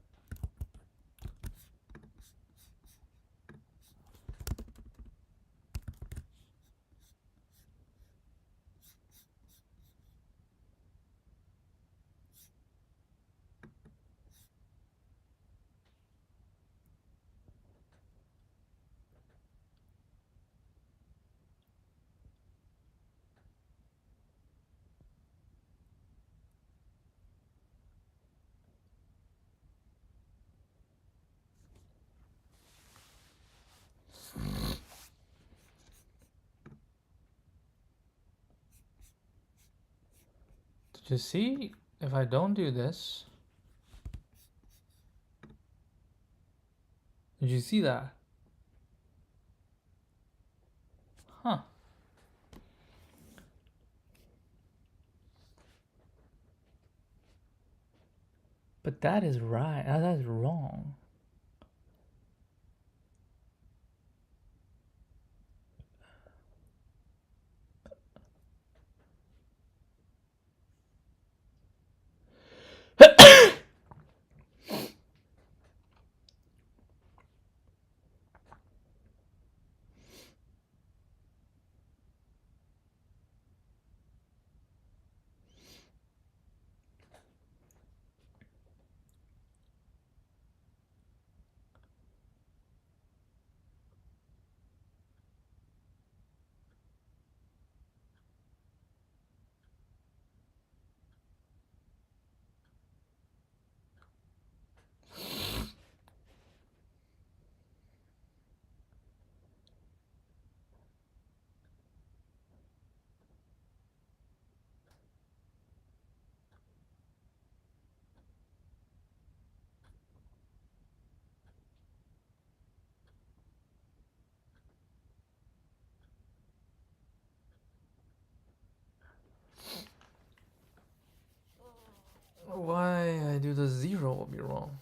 To see if I don't do this, did you see that? Huh. But that is right. That is wrong. Why I do the 0 will be wrong.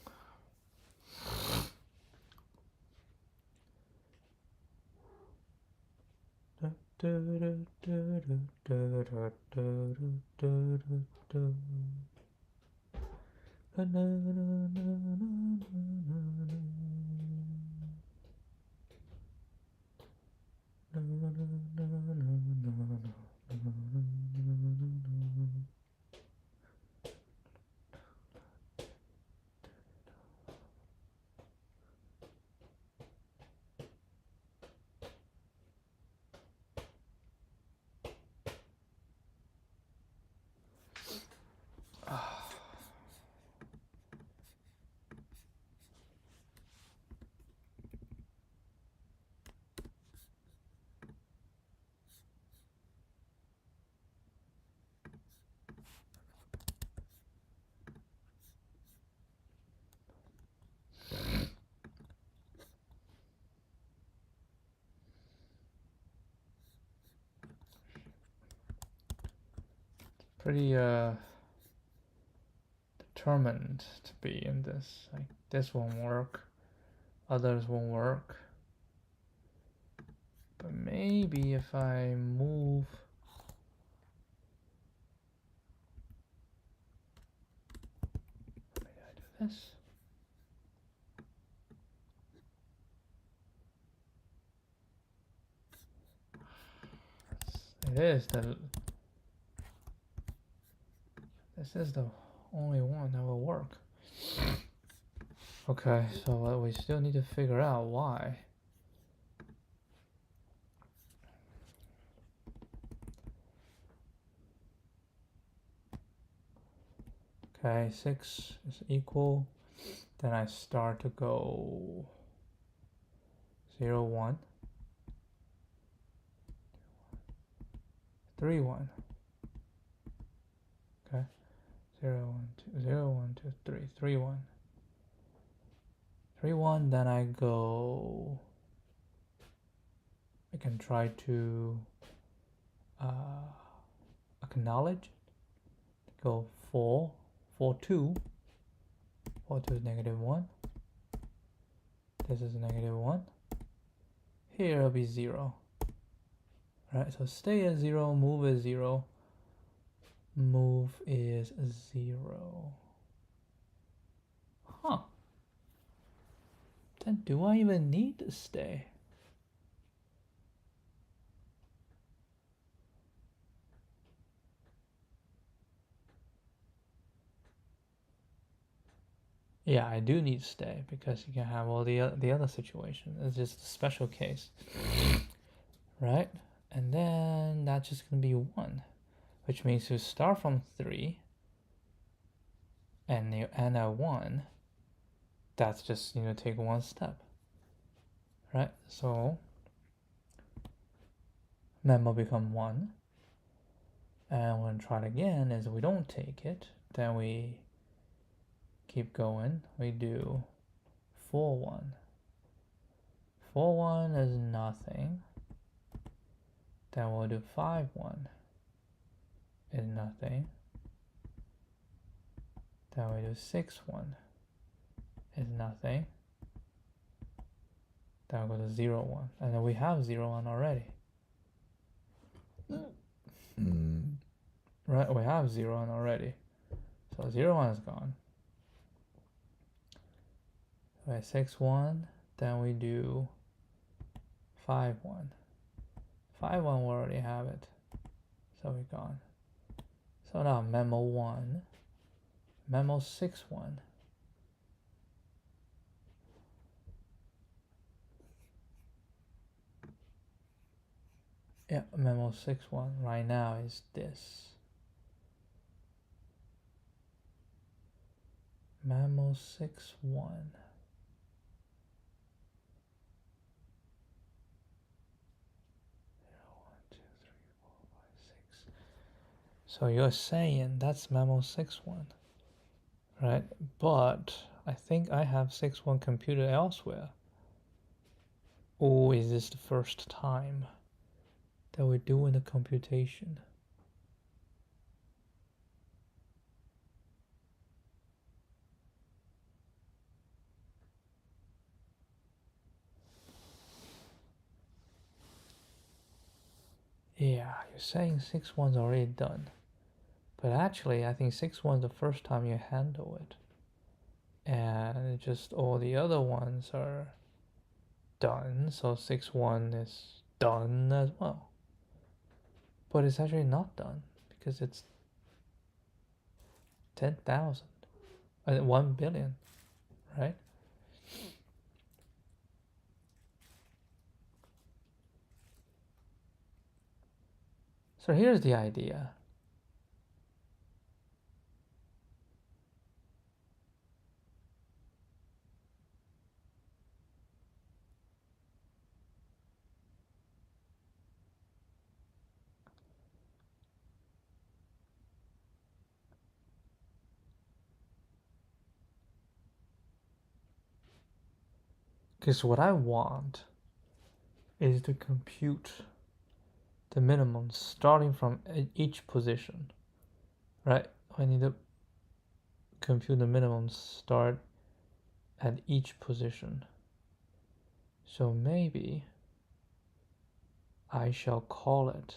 Pretty determined to be in this. Like, this won't work, others won't work. But maybe if I move, maybe I do this. This is the only one that will work. Okay, so we still need to figure out why. Okay, 6 is equal. Then I start to go 0, 1, 3, 1. Okay, 0, 1, 2, 0, 1, 2, 3, 3, 1. 3, 1, then I go, I can try to acknowledge, go 4, 4, 2. 4, 2 is -1. This is -1. Here it'll be 0. Right, so stay at 0, move is 0. Move is 0. Huh. Then do I even need to stay? Yeah, I do need to stay because you can have all the other situation. It's just a special case, right? And then that's just gonna be 1, which means you start from 3 and you end at 1. That's just, take one step, right? So mem will become 1. And when try it again is we don't take it, then we keep going. We do 4, 1. 4, 1 is nothing. Then we'll do 5, 1 is nothing. Then we do 6, 1 is nothing. Then we'll go to 0, 1. And then we have 0, 1 already. Right, we have 0, 1 already. So 0, 1 is gone. Right, 6, 1. Then we do 5, 1. 5, 1, we already have it. So we're gone. So now memo 1. Memo 6, 1. Yeah, memo 6, 1 right now is this. Memo 6, 1. So you're saying that's memo 6, 1, right? But I think I have 6, 1 computed elsewhere. Or is this the first time that we're doing the computation? Yeah, you're saying 6, 1's already done. But actually, I think 6, 1's the first time you handle it. And just all the other ones are done. So 6, 1 is done as well. But it's actually not done because it's 10,000. 1 billion, right? So here's the idea. Because what I want is to compute the minimum starting from each position, right? I need to compute the minimum start at each position. So maybe I shall call it.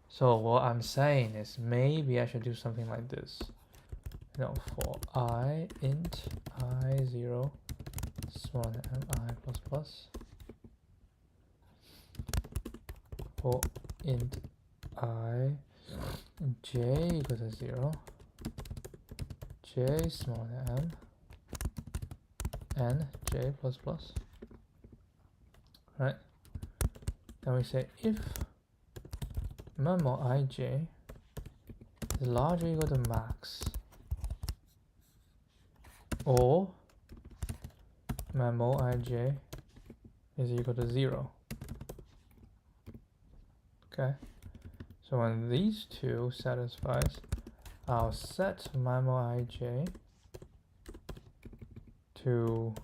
So what I'm saying is maybe I should do something like this. You know, for I int I0 smaller than I plus plus. For int I j equals to 0, j smaller than n j plus plus. Right? Then we say if memo ij is larger or equal to max, or memo ij is equal to 0. Okay, so when these two satisfies, I'll set memo ij to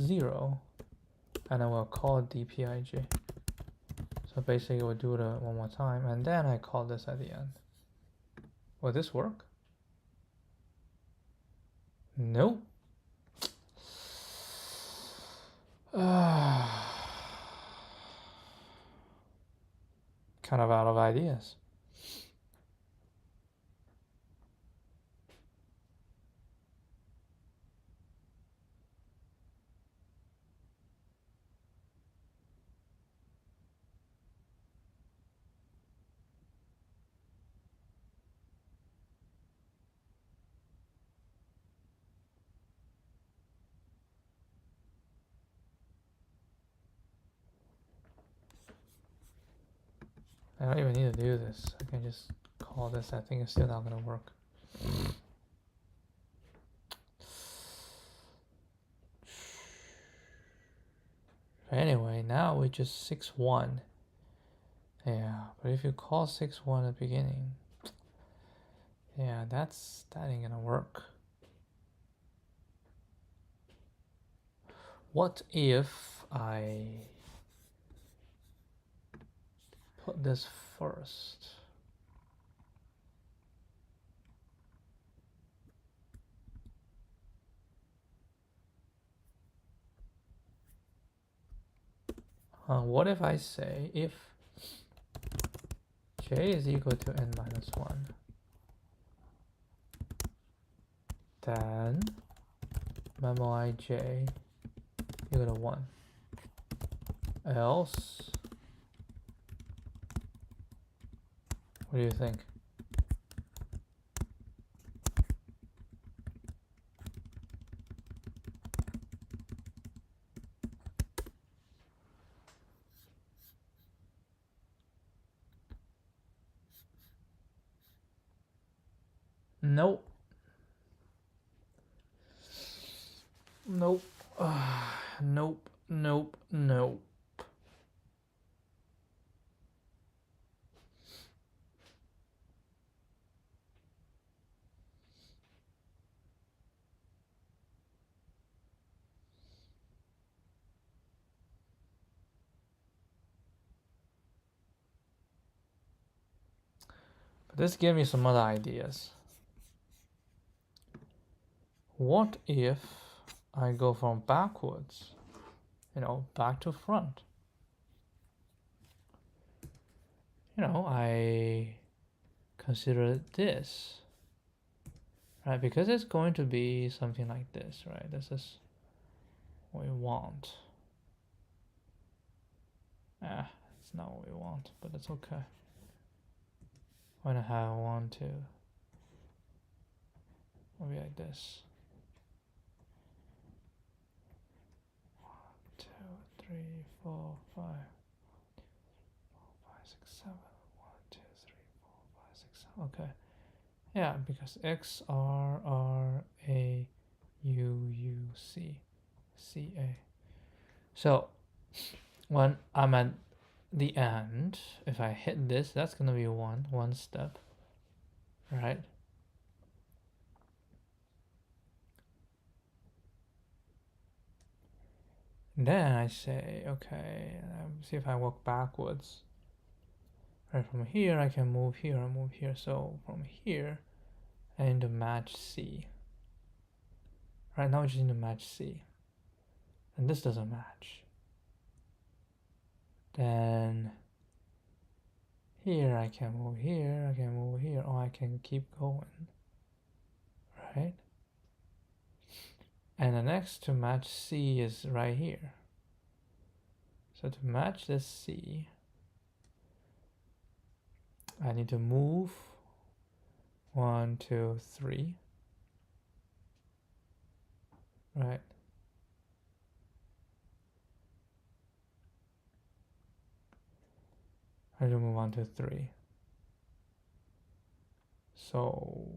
0, and then we'll call it dpij. So basically we'll do it one more time, and then I call this at the end. Will this work? Nope. Kind of out of ideas. I don't even need to do this. I can just call this. I think it's still not going to work. Anyway, now we just 6-1. Yeah, but if you call 6-1 at the beginning, yeah, that ain't gonna work. What if I put this first? What if I say if j is equal to n minus 1, then memo ij equal to 1. Else, what do you think? Nope. Nope. Nope. Nope. Nope. But this gave me some other ideas. What if I go from backwards, back to front? I consider this, right? Because it's going to be something like this, right? This is what we want. It's not what we want, but it's okay. When I have 1, 2, it'll be like this. 1, 2, 3, 4, 5, 5, 6, 7. 1, 2, 3, 4, 5, 6, 7. Okay. Yeah, because X R R A U U C C A. So when I'm at the end, if I hit this, that's gonna be one step, right? Then I say, okay, see if I walk backwards. Right, from here I can move here and move here. So from here, I need to match C. Right now I just need to match C. And this doesn't match. Then here I can move here, I can move here, or I can keep going. Right? And the next to match C is right here. So to match this C, I need to move 1, 2, 3. Right? I need to move 1, 2, 3. So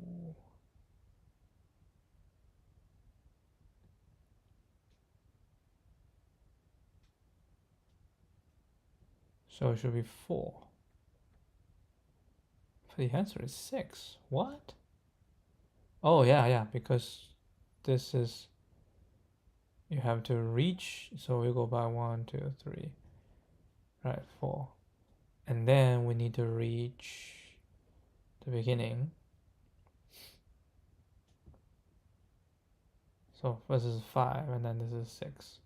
it should be 4. The answer is 6. What? Oh yeah, because this is, you have to reach, so we go by 1, 2, 3. Right, 4. And then we need to reach the beginning. So this is 5, and then this is 6.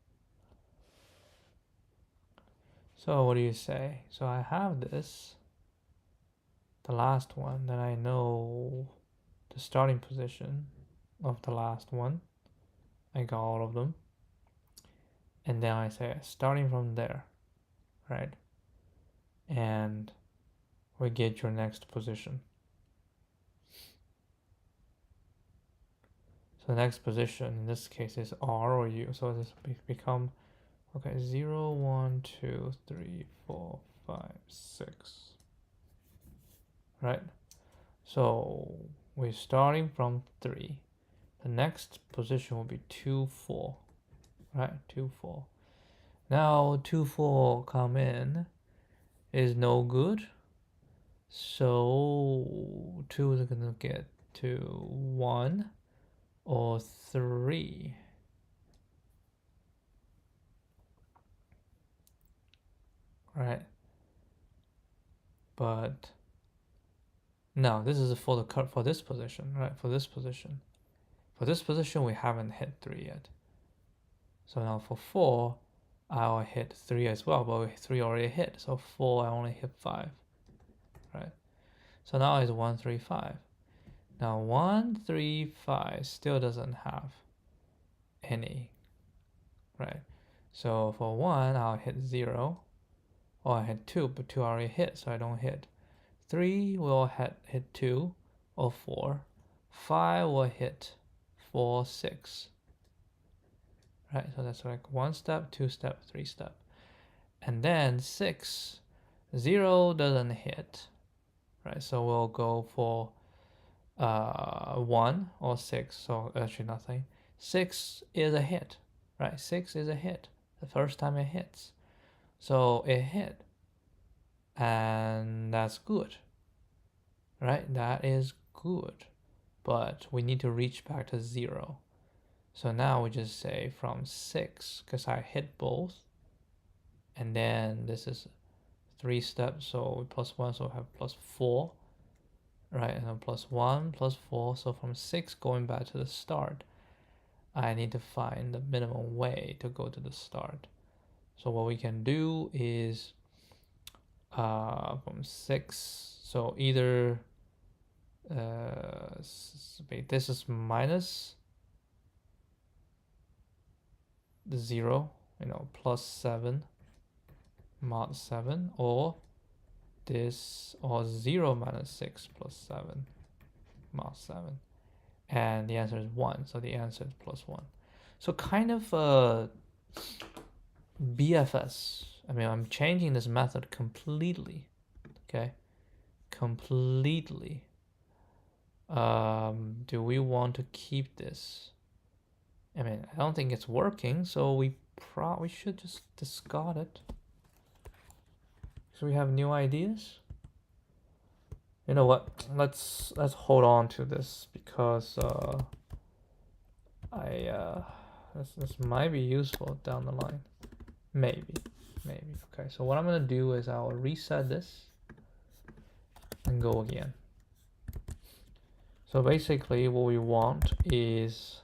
So what do you say? So I have this, the last one, then I know the starting position of the last one. I got all of them. And then I say starting from there, right? And we get your next position. So the next position in this case is R or U. So this become, okay, 0, 1, 2, 3, 4, 5, 6. Right? So we're starting from 3. The next position will be 2, 4. Right? 2, 4. Now 2, 4 come in is no good. So 2 is gonna get to 1 or 3. Right? But no, this is for the for this position, right? For this position. For this position we haven't hit 3 yet. So now for 4, I'll hit 3 as well, but 3 already hit. So 4 I only hit 5. Right? So now it's 1, 3, 5. Now 1, 3, 5 still doesn't have any, right? So for 1, I'll hit 0, or I hit 2, but 2 already hit, so I don't hit. 3 will hit 2 or 4. 5 will hit 4, 6. Right, so that's like 1 step, 2 step, 3 step. And then 6, 0 doesn't hit, right? So we'll go for 1 or 6, so actually nothing. 6 is a hit, right? 6 is a hit, the first time it hits. So it hit, and that's good, right? That is good, but we need to reach back to 0. So now we just say from 6, because I hit both, and then this is 3 steps, so plus 1, so we have plus 4, right? And then plus 1, plus 4, so from 6 going back to the start, I need to find the minimum way to go to the start. So what we can do is from 6, so either this is minus the 0, plus 7 mod 7, or this, or 0 minus 6 plus 7 mod 7. And the answer is 1, so the answer is plus 1. So kind of BFS. I mean, I'm changing this method completely, okay? Completely. Do we want to keep this? I mean, I don't think it's working, so we should just discard it. So we have new ideas. You know what? Let's hold on to this, because this might be useful down the line. Maybe. Okay, so what I'm gonna do is I'll reset this and go again. So basically what we want is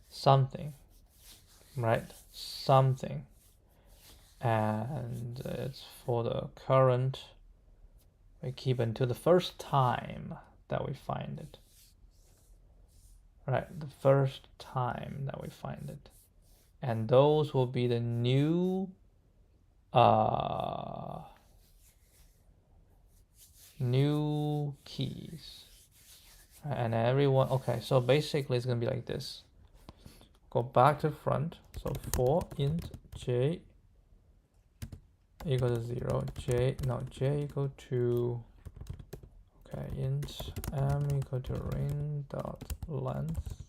something, right? Something. And it's for the current. We keep until the first time that we find it. Right, the first time that we find it. And those will be the new new keys. And everyone, okay, so basically it's gonna be like this. Go back to front. So for int j equal to 0, j equal to, okay, int m equal to ring dot length,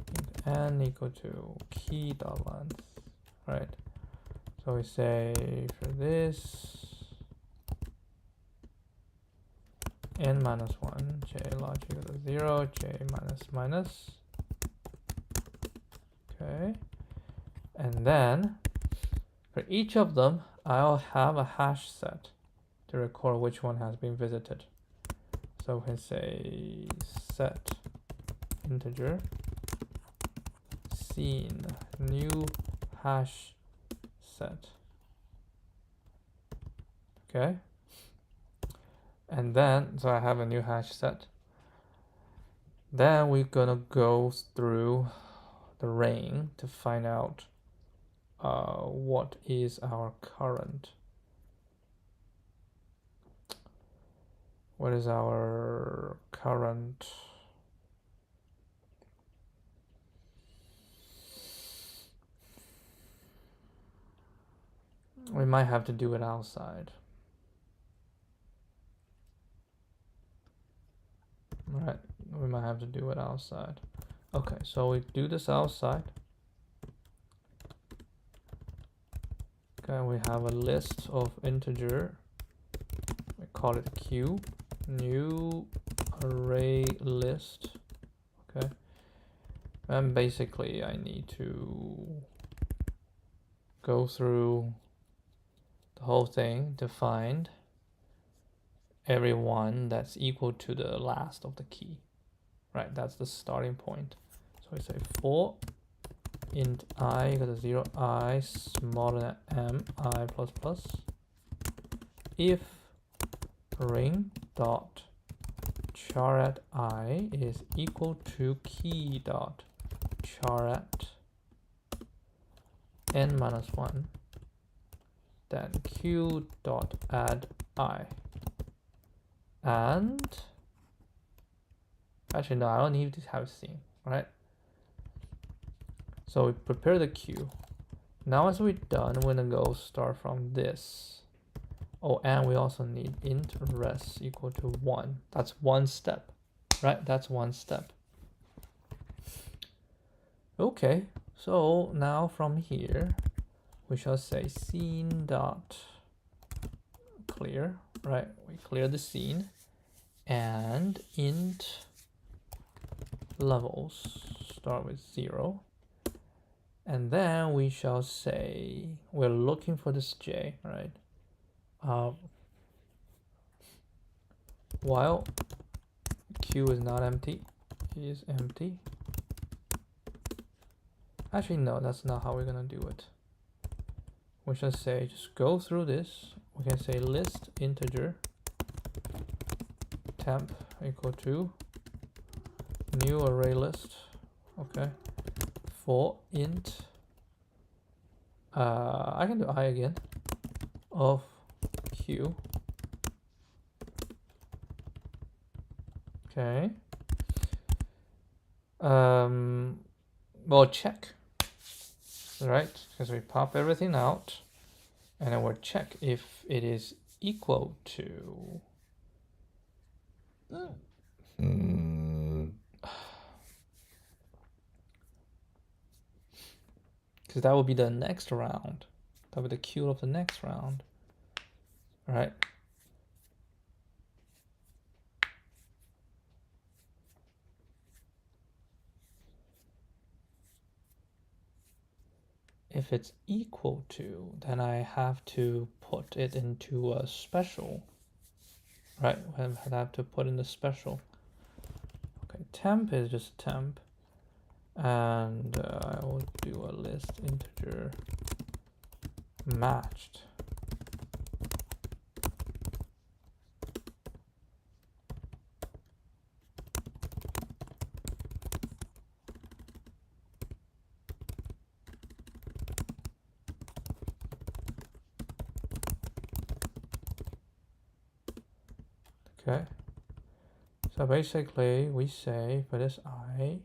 int n equal to key dot length, right? So we say for this n minus 1, j large equal to 0, j minus minus. Okay, and then for each of them, I'll have a hash set to record which one has been visited. So we can say set integer scene new hash set. Okay, and then so I have a new hash set. Then we're gonna go through the ring to find out what is our current. What is our current? We might have to do it outside. Right, we might have to do it outside. Okay, so we do this outside. Okay, we have a list of integer. We call it q. New array list. Okay. And basically I need to go through the whole thing to find every one that's equal to the last of the key. Right, that's the starting point. So we say for int I equals to 0, I smaller than m, I plus plus, if ring dot charat I is equal to key dot charat n minus 1, then q dot add I. And actually no, I don't need to have scene, right? So we prepare the queue. Now as we're done, we're gonna go start from this. Oh, and we also need int res equal to 1. That's one step, right? That's one step. Okay, so now from here, we shall say scene dot clear, right? We clear the scene, and int levels start with 0. And then we shall say we're looking for this j, right? While q is not empty, is empty. Actually, no, that's not how we're gonna do it. We shall say just go through this. We can say list integer temp equal to new array list. Okay, for int I can do I again of q. Okay. Well, check, right? Because we pop everything out, and then we'll check if it is equal to. Because that will be the next round. That will be the queue of the next round, right? If it's equal to, then I have to put it into a special, right? I have to put in the special. Okay, temp is just temp, and I will do a list integer matched. Okay, so basically we say for this I,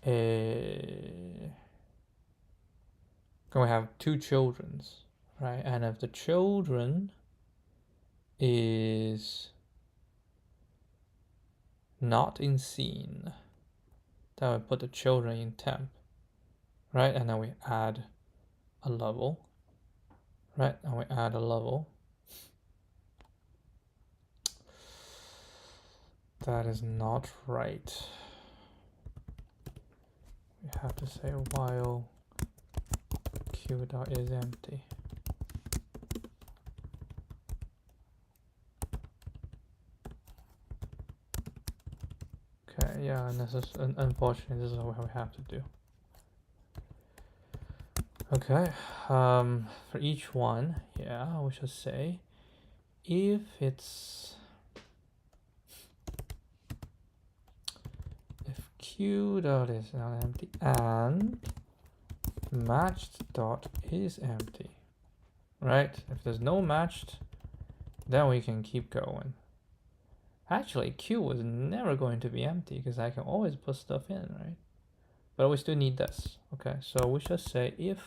can we have two children's, right? And if the children is not in scene, then we put the children in temp, right? And then we add a level, right? And we add a level. That is not right. We have to say while q dot is empty. Okay, yeah, and this is unfortunately this is what we have to do. Okay, for each one, yeah, we should say if q dot is not empty and matched dot is empty, right? If there's no matched, then we can keep going. Actually, q was never going to be empty because I can always put stuff in, right? But we still need this. Okay, so we should say if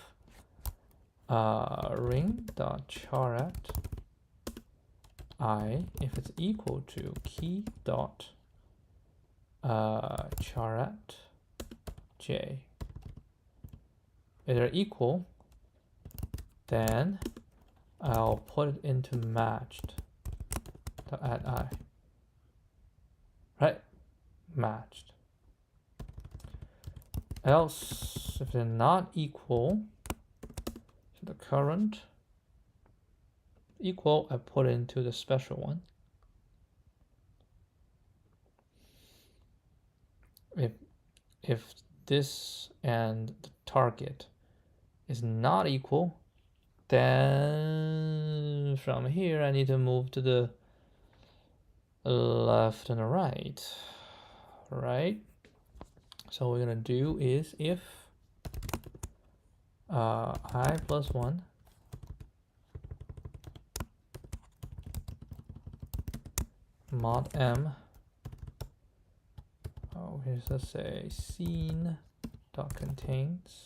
ring dot charat I, if it's equal to key dot charat j. If they're equal, then I'll put it into matched to add I. Right? Matched. Else, if they're not equal, so the current equal, I put it into the special one. If this and the target is not equal, then from here I need to move to the left and the right. Right? So what we're gonna do is if I plus 1 mod m, here's let's say scene dot contains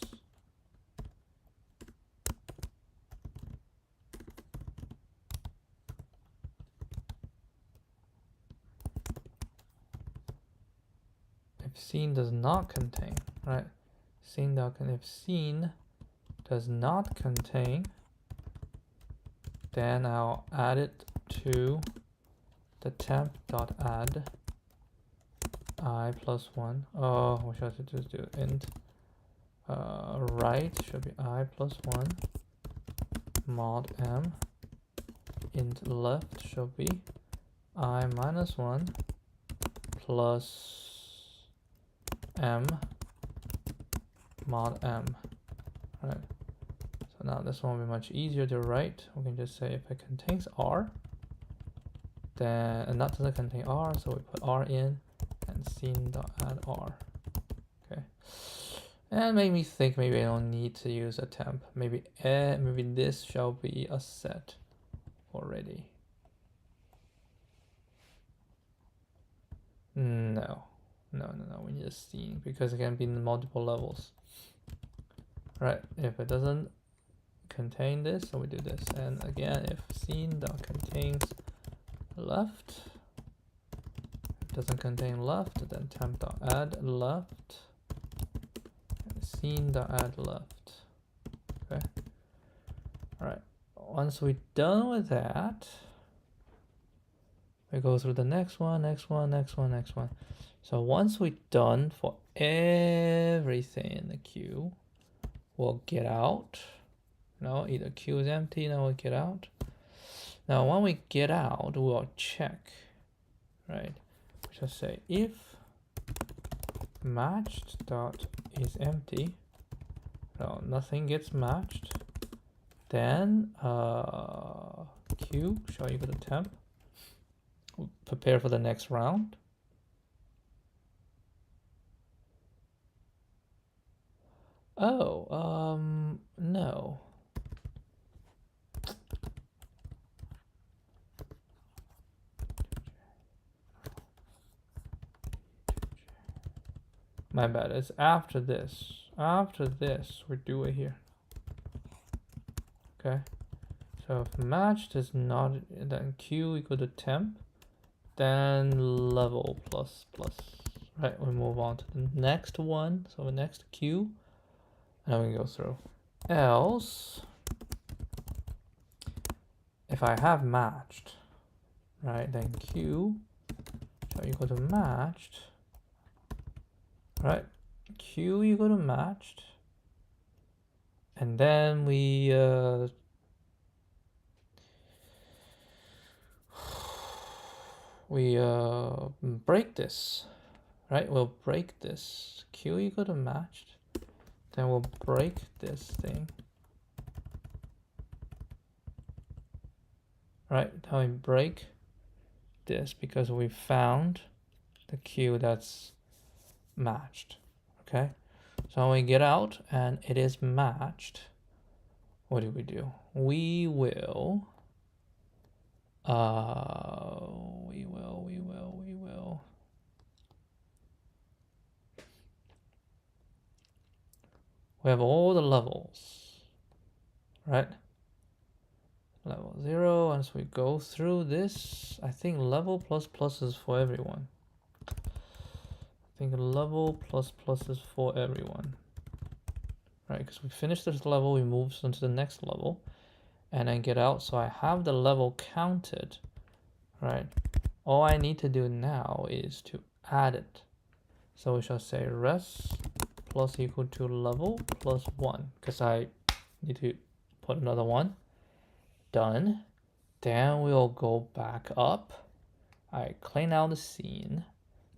if scene does not contain, right? Scene dot if scene does not contain, then I'll add it to the temp dot add I plus 1. Oh, we should just do int right should be I plus 1 mod m, int left should be I minus 1 plus m mod m. Right. So now this one will be much easier to write. We can just say if it contains r, then and that doesn't contain r, so we put r in and scene.add r. Okay. And made me think maybe I don't need to use a temp. Maybe this shall be a set already. No. We need a scene because it can be in multiple levels. Right, if it doesn't contain this, so we do this. And again, if scene.contains left, if it doesn't contain left, then temp.add left, and scene.add left. Okay. Alright, once we're done with that, we go through the next one. So once we're done for everything in the queue, we'll get out. No, either queue is empty, now we'll get out. Now when we get out, we'll check, right? Just say if matched dot is empty, no, nothing gets matched, then queue shall equal to temp. We'll prepare for the next round. Oh, no. My bad, it's after this. After this, we do it here. Okay. So if matched is not, then Q equal to temp, then level plus. Right, we move on to the next one. So the next Q, and we go through. Else, if I have matched, right, then Q shall equal to matched. Right, Q equal to matched, and then we break this, right? We'll break this. Q equal to matched, then we'll break this thing, right? Now we break this because we found the Q that's matched. Okay, so when we get out and it is matched, what do? We will we have all the levels, right? Level 0, and so we go through this. I think level plus is for everyone. I think level plus plus is for everyone. Right, because we finished this level, we move on to the next level, and then get out. So I have the level counted, right? All I need to do now is to add it. So we shall say res plus equal to level plus 1, because I need to put another one. Done. Then we'll go back up. I clean out the scene,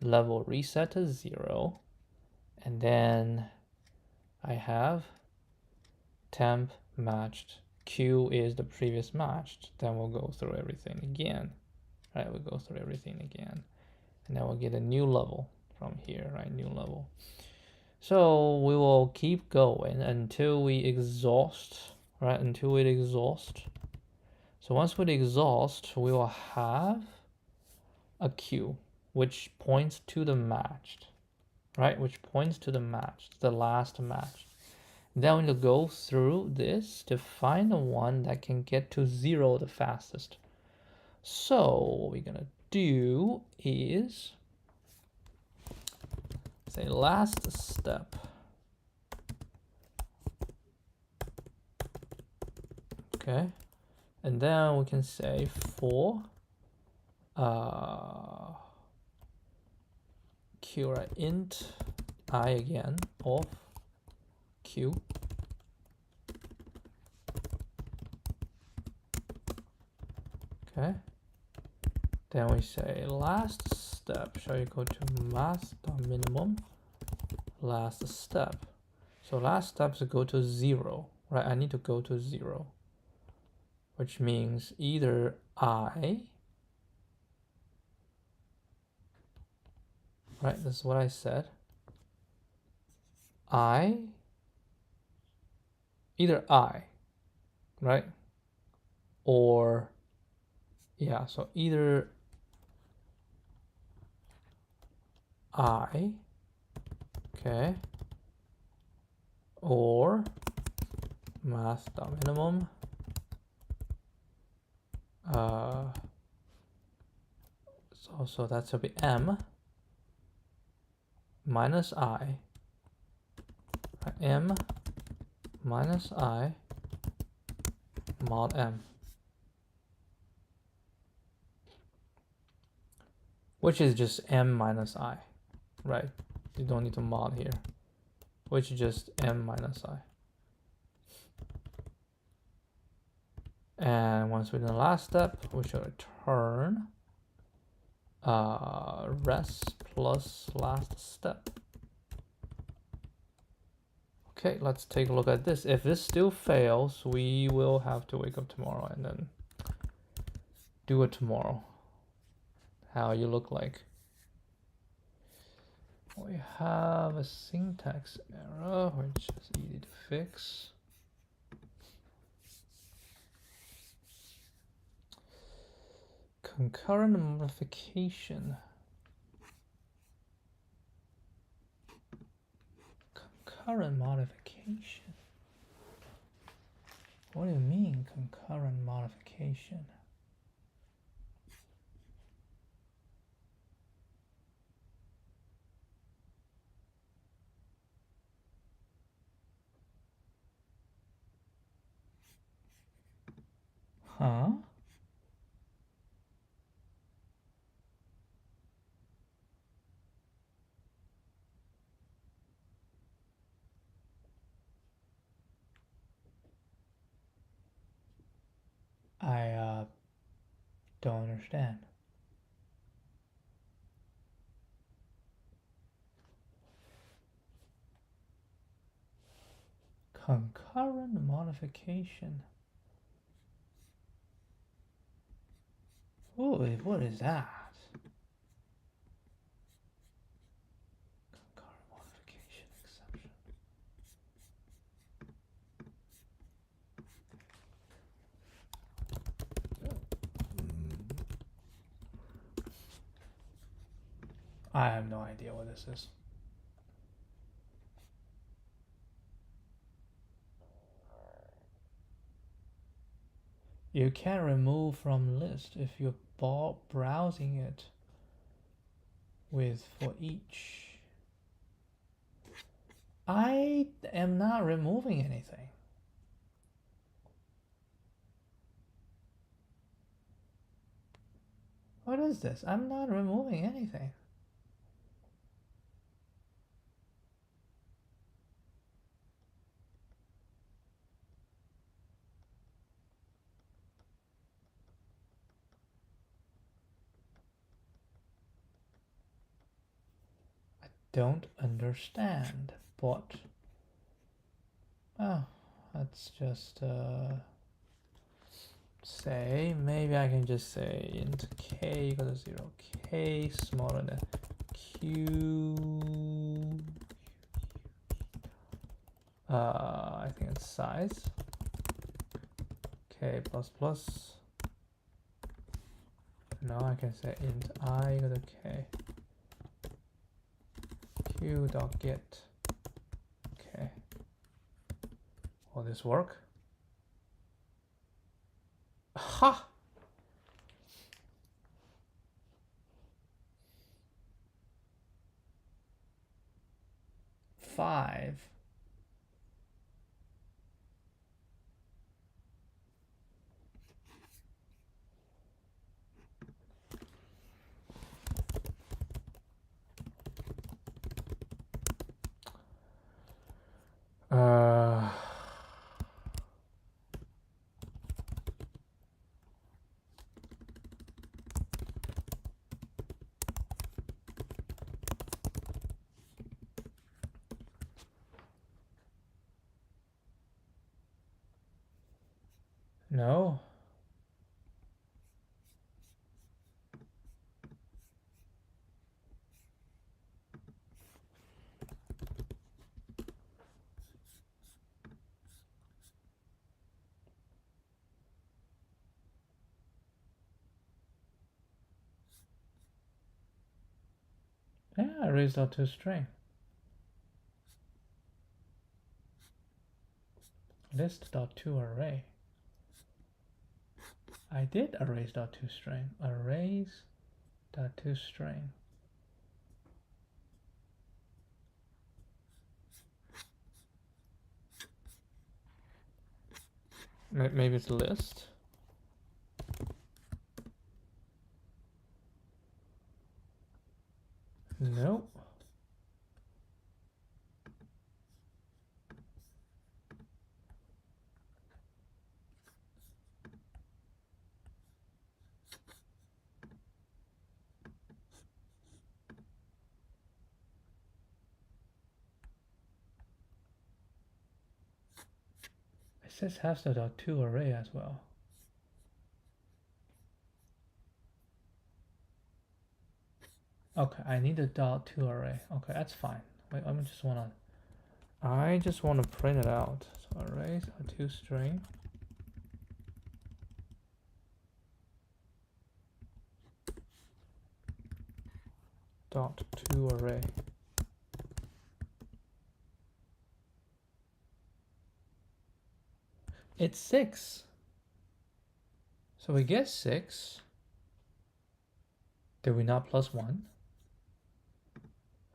level reset to 0, and then I have temp matched. Q is the previous matched. Then we'll go through everything again. Right, we'll go through everything again. And then we'll get a new level from here, right? New level. So we will keep going until we exhaust, right? Until we exhaust. So once we exhaust, we will have a Q, which points to the matched, right? Which points to the matched, the last matched. Then we need to go through this to find the one that can get to 0 the fastest. So what we're gonna do is say last step. Okay, and then we can say for Q, right? Int I again of Q. Okay. Then we say last step shall equal to max.minimum last step. So last step to go to 0, right? I need to go to 0, which means either I, right? This is what I said. Either I, right? Or, yeah, so either I, okay, or math.minimum, so that should be M minus I, M minus I mod M, which is just M minus I, right? You don't need to mod here, which is just M minus I. And once we're in the last step, we should return res plus last step. Okay, let's take a look at this. If this still fails, we will have to wake up tomorrow and then do it tomorrow. How you look like. We have a syntax error, which is easy to fix. Concurrent modification. Concurrent modification. What do you mean concurrent modification? Huh? I don't understand. Concurrent modification. Oh, what is that? Concurrent modification exception. I have no idea what this is. You can remove from list if you're browsing it with for each. I am not removing anything. What is this? I'm not removing anything. I don't understand. But oh, let's just say, maybe I can just say int k equal to 0, k smaller than q, I think it's size, k plus plus. Now I can say int I equal to k, q dot get, okay. Will this work? Ha! Five. No. Yeah, I raised out to string. List.toArray. I did arrays.toString. Arrays.toString. Maybe it's a list. Nope. It says has.toArray as well. Okay, I need a .toArray. Okay, that's fine. Wait, I just want to print it out. So arrays.toString. .toArray. It's 6. So we get 6. Did we not plus 1?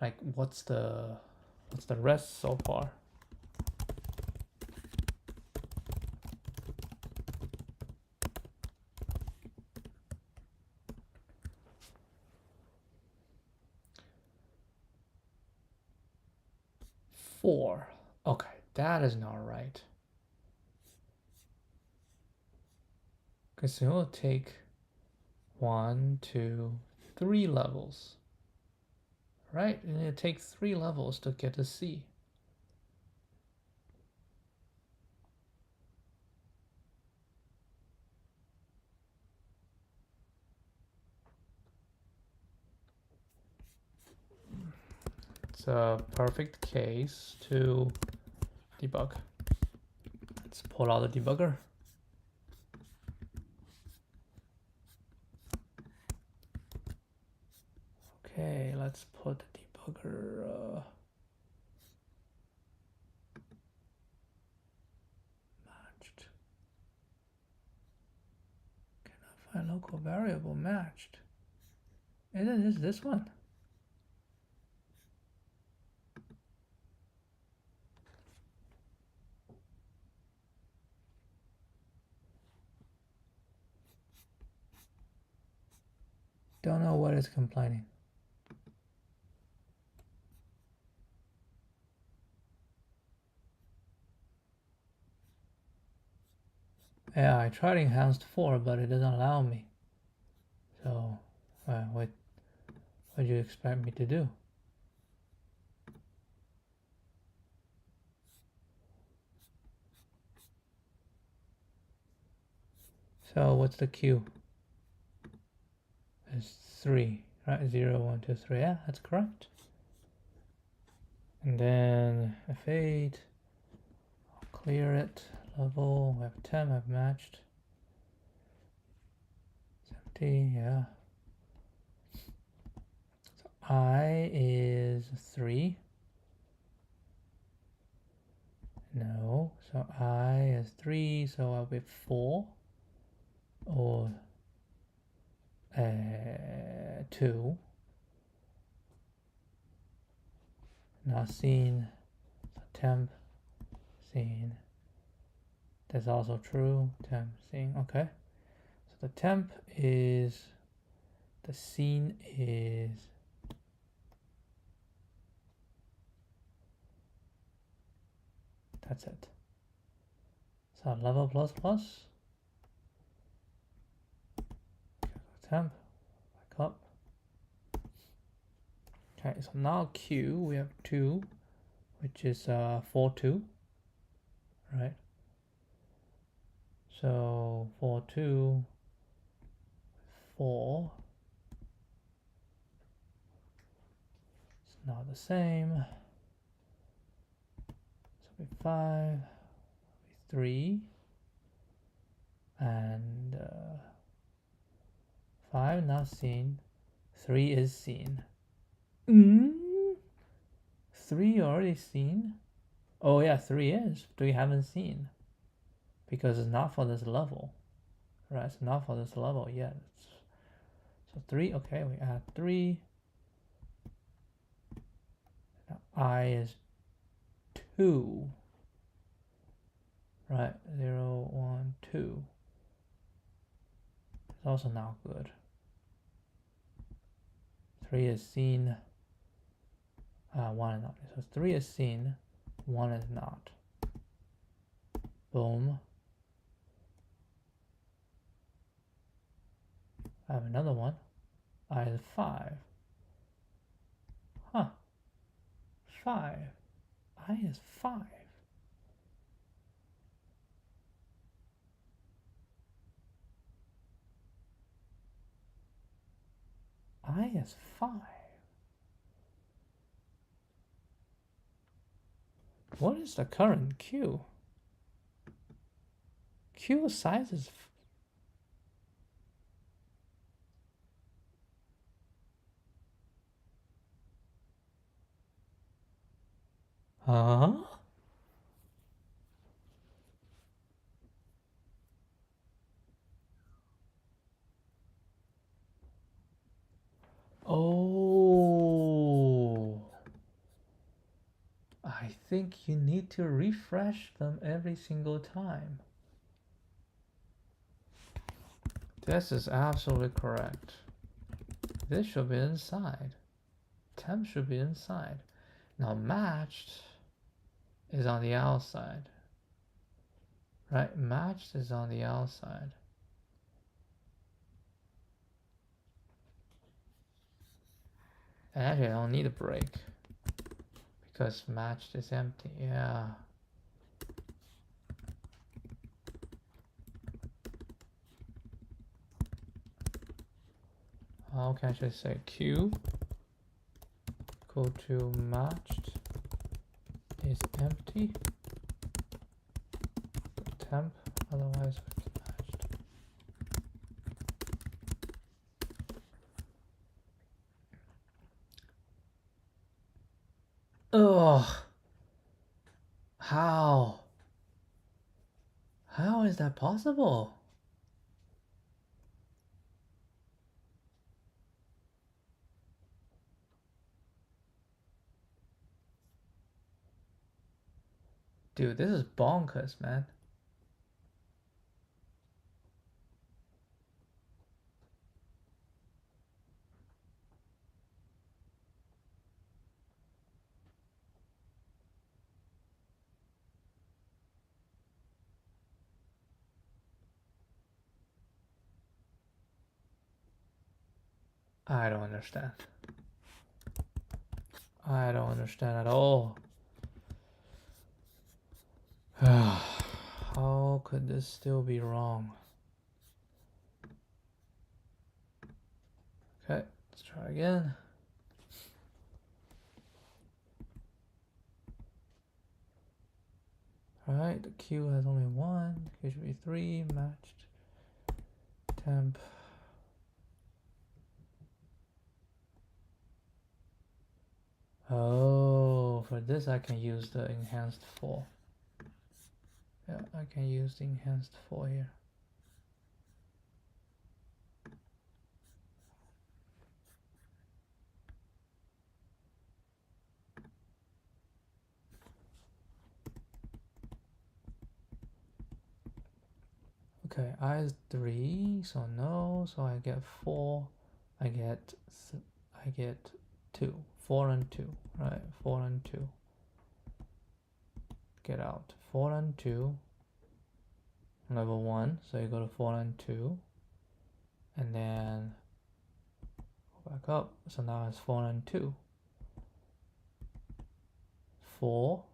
Like, what's the rest so far? Four. Okay, that is not right. Because it will take 1, 2, 3 levels. Right? And it takes 3 levels to get a C. It's a perfect case to debug. Let's pull out the debugger. Okay, let's put the debugger matched. Cannot find local variable matched. Isn't this one? Don't know what is complaining. Yeah, I tried enhanced 4, but it doesn't allow me. So, what do you expect me to do? So what's the Q? It's 3, right? 0, 1, 2, 3. Yeah, that's correct. And then F8, I'll clear it. Level, we have 10, I've matched. It's empty, yeah. So I is 3. No, so I is 3, so I'll be 4. Or 2. Not seen. So temp, seen. That's also true. Temp, seen. Okay. So the temp is, the scene is, that's it. So level plus plus. Temp, back up. Okay, so now Q, we have 2, which is 4, 2, right? So 4, 2, 4. It's not the same. So it'll be 5, it'll be 3, and 5 not seen. 3 is seen. 3 already seen? Oh yeah, 3 is. 3 haven't seen. Because it's not for this level. Right, it's not for this level yet. So 3, okay, we add 3. Now I is 2. Right, 0, 1, 2. It's also not good. 3 is seen. 1 is not. So 3 is seen. 1 is not. Boom. I have another one. I is 5. Huh. 5. I is 5. I is 5. What is the current Q? Q size is... Huh? Oh, I think you need to refresh them every single time. This is absolutely correct. This should be inside. Temp should be inside. Now matched is on the outside. Right, matched is on the outside. And actually I don't need a break because matched is empty, yeah. How can I actually say Q equal to matched is empty, temp, otherwise matched. Ugh. How? How is that possible? Dude, this is bonkers, man. I don't understand. I don't understand at all. How could this still be wrong? Okay, let's try again. Alright, the Q has only one. Q should be 3, matched. Temp. Oh, for this I can use the enhanced for. Yeah, I can use the enhanced for here. Okay, I is 3, so no, so I get 4. I get 2. 4 and 2, right? 4 and 2. Get out. 4 and 2. Level 1, so you go to 4 and 2. And then go back up, so now it's 4 and 2. 4.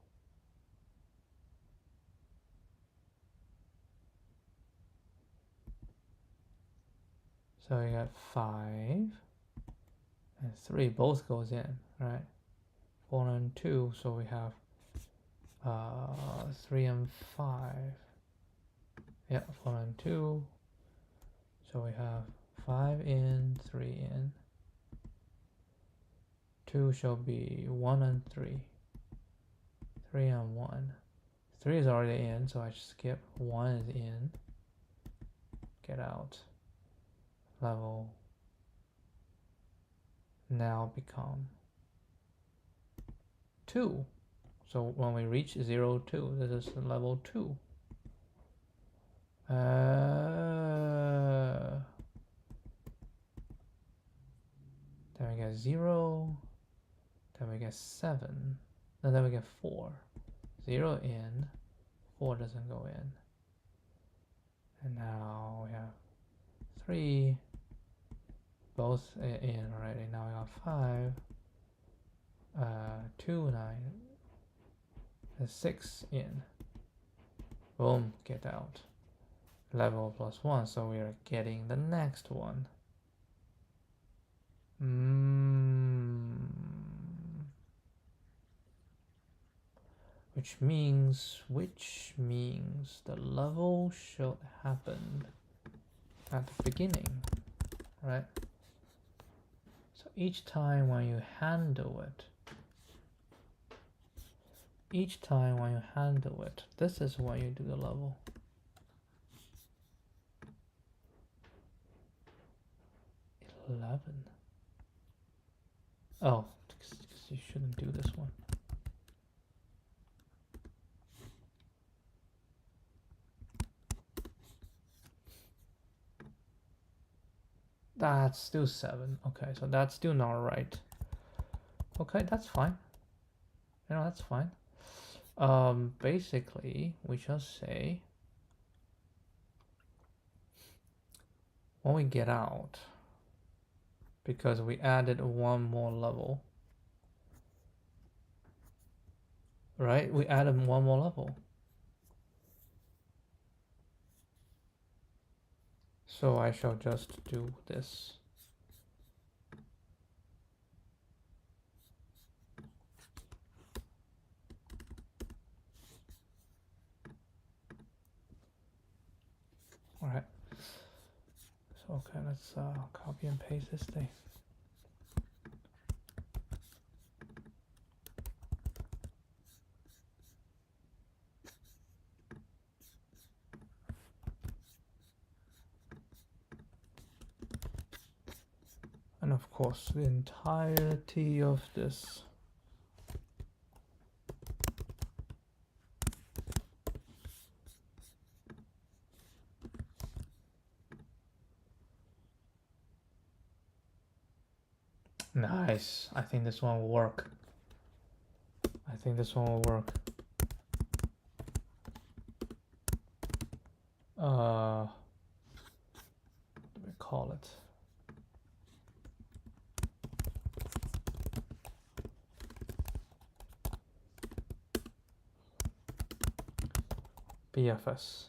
So you got 5 and 3, both goes in, right? 4 and 2, so we have 3 and 5. Yeah, 4 and 2. So we have 5 in, 3 in. 2 shall be 1 and 3. 3 and 1. 3 is already in, so I skip. 1 is in. Get out. Level now become 2. So when we reach 0, 2, this is level 2. Then we get 0. Then we get 7. And then we get 4. 0 in. 4 doesn't go in. And now we have 3. Both in already. Now we got 5. 2, 9. 6 in. Boom, get out. Level plus 1, so we are getting the next one. Which means the level should happen at the beginning, right? So each time when you handle it, this is when you do the level. Oh, you shouldn't do this one. That's still 7. Okay, so that's still not right. Okay, that's fine. You know, that's fine. Basically, we just say when we get out, because we added one more level, right? We added one more level. So I shall just do this. All right. So okay, let's copy and paste this thing. And of course, the entirety of this. Nice. I think this one will work. Let me call it. BFS.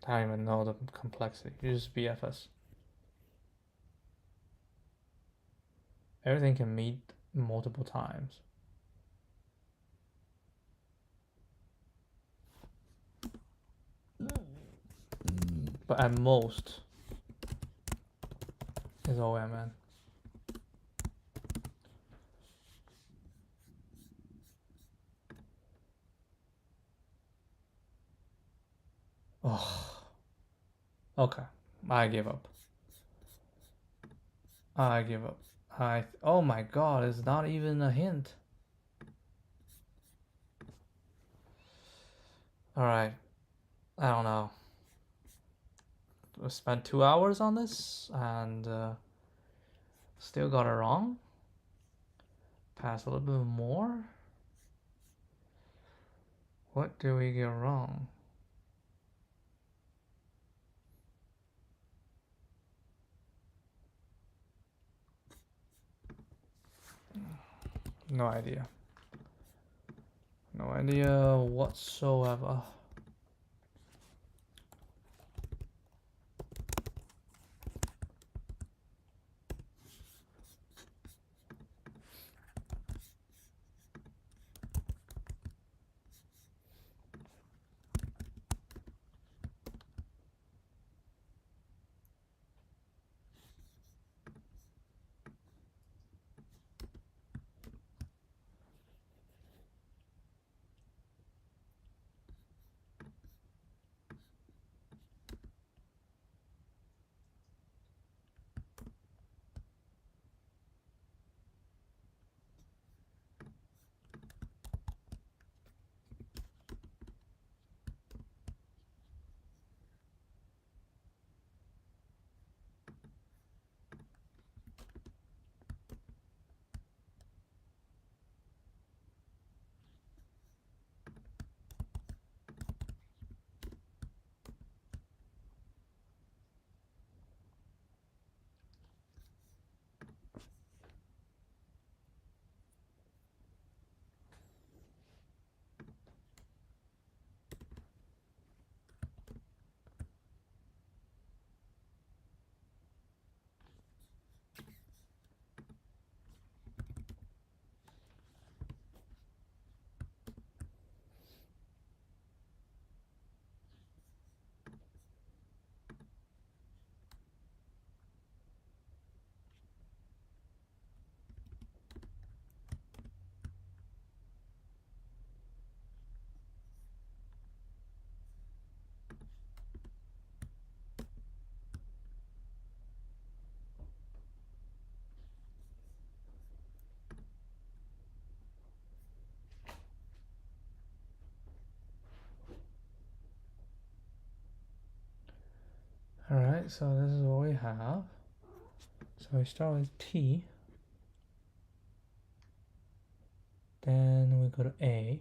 I don't even know the complexity. It's just BFS. Everything can meet multiple times. But at most is OMN. Oh. Okay. I give up. I give up. Oh my god, it's not even a hint. Alright. I don't know. I spent 2 hours on this and still got it wrong. Pass a little bit more. What do we get wrong? No idea. No idea whatsoever. Alright, so this is what we have. So we start with T. Then we go to A.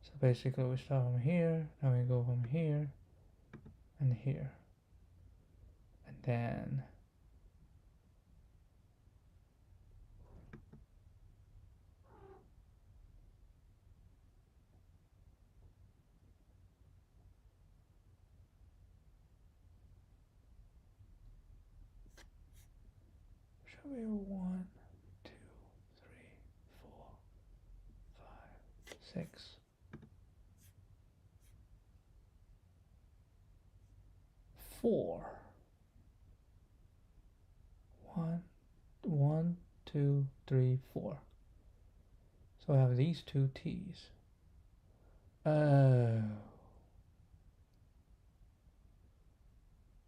So basically we start from here, then we go from here and here. And then should be 1, 2, 3, 4, 5, 6. 4. 1, 2, 3, 4. So I have these two T's. Oh.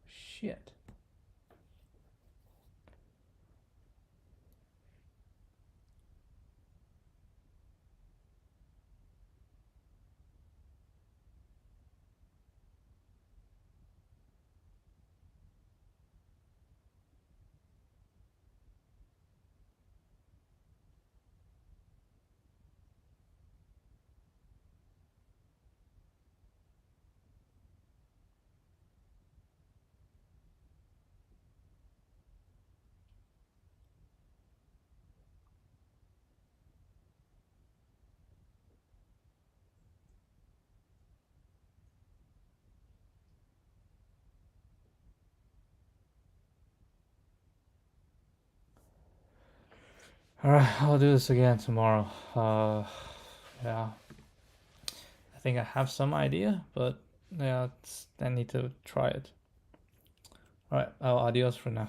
Shit. All right, I'll do this again tomorrow. Yeah, I think I have some idea, but yeah, I need to try it. All right, adios for now.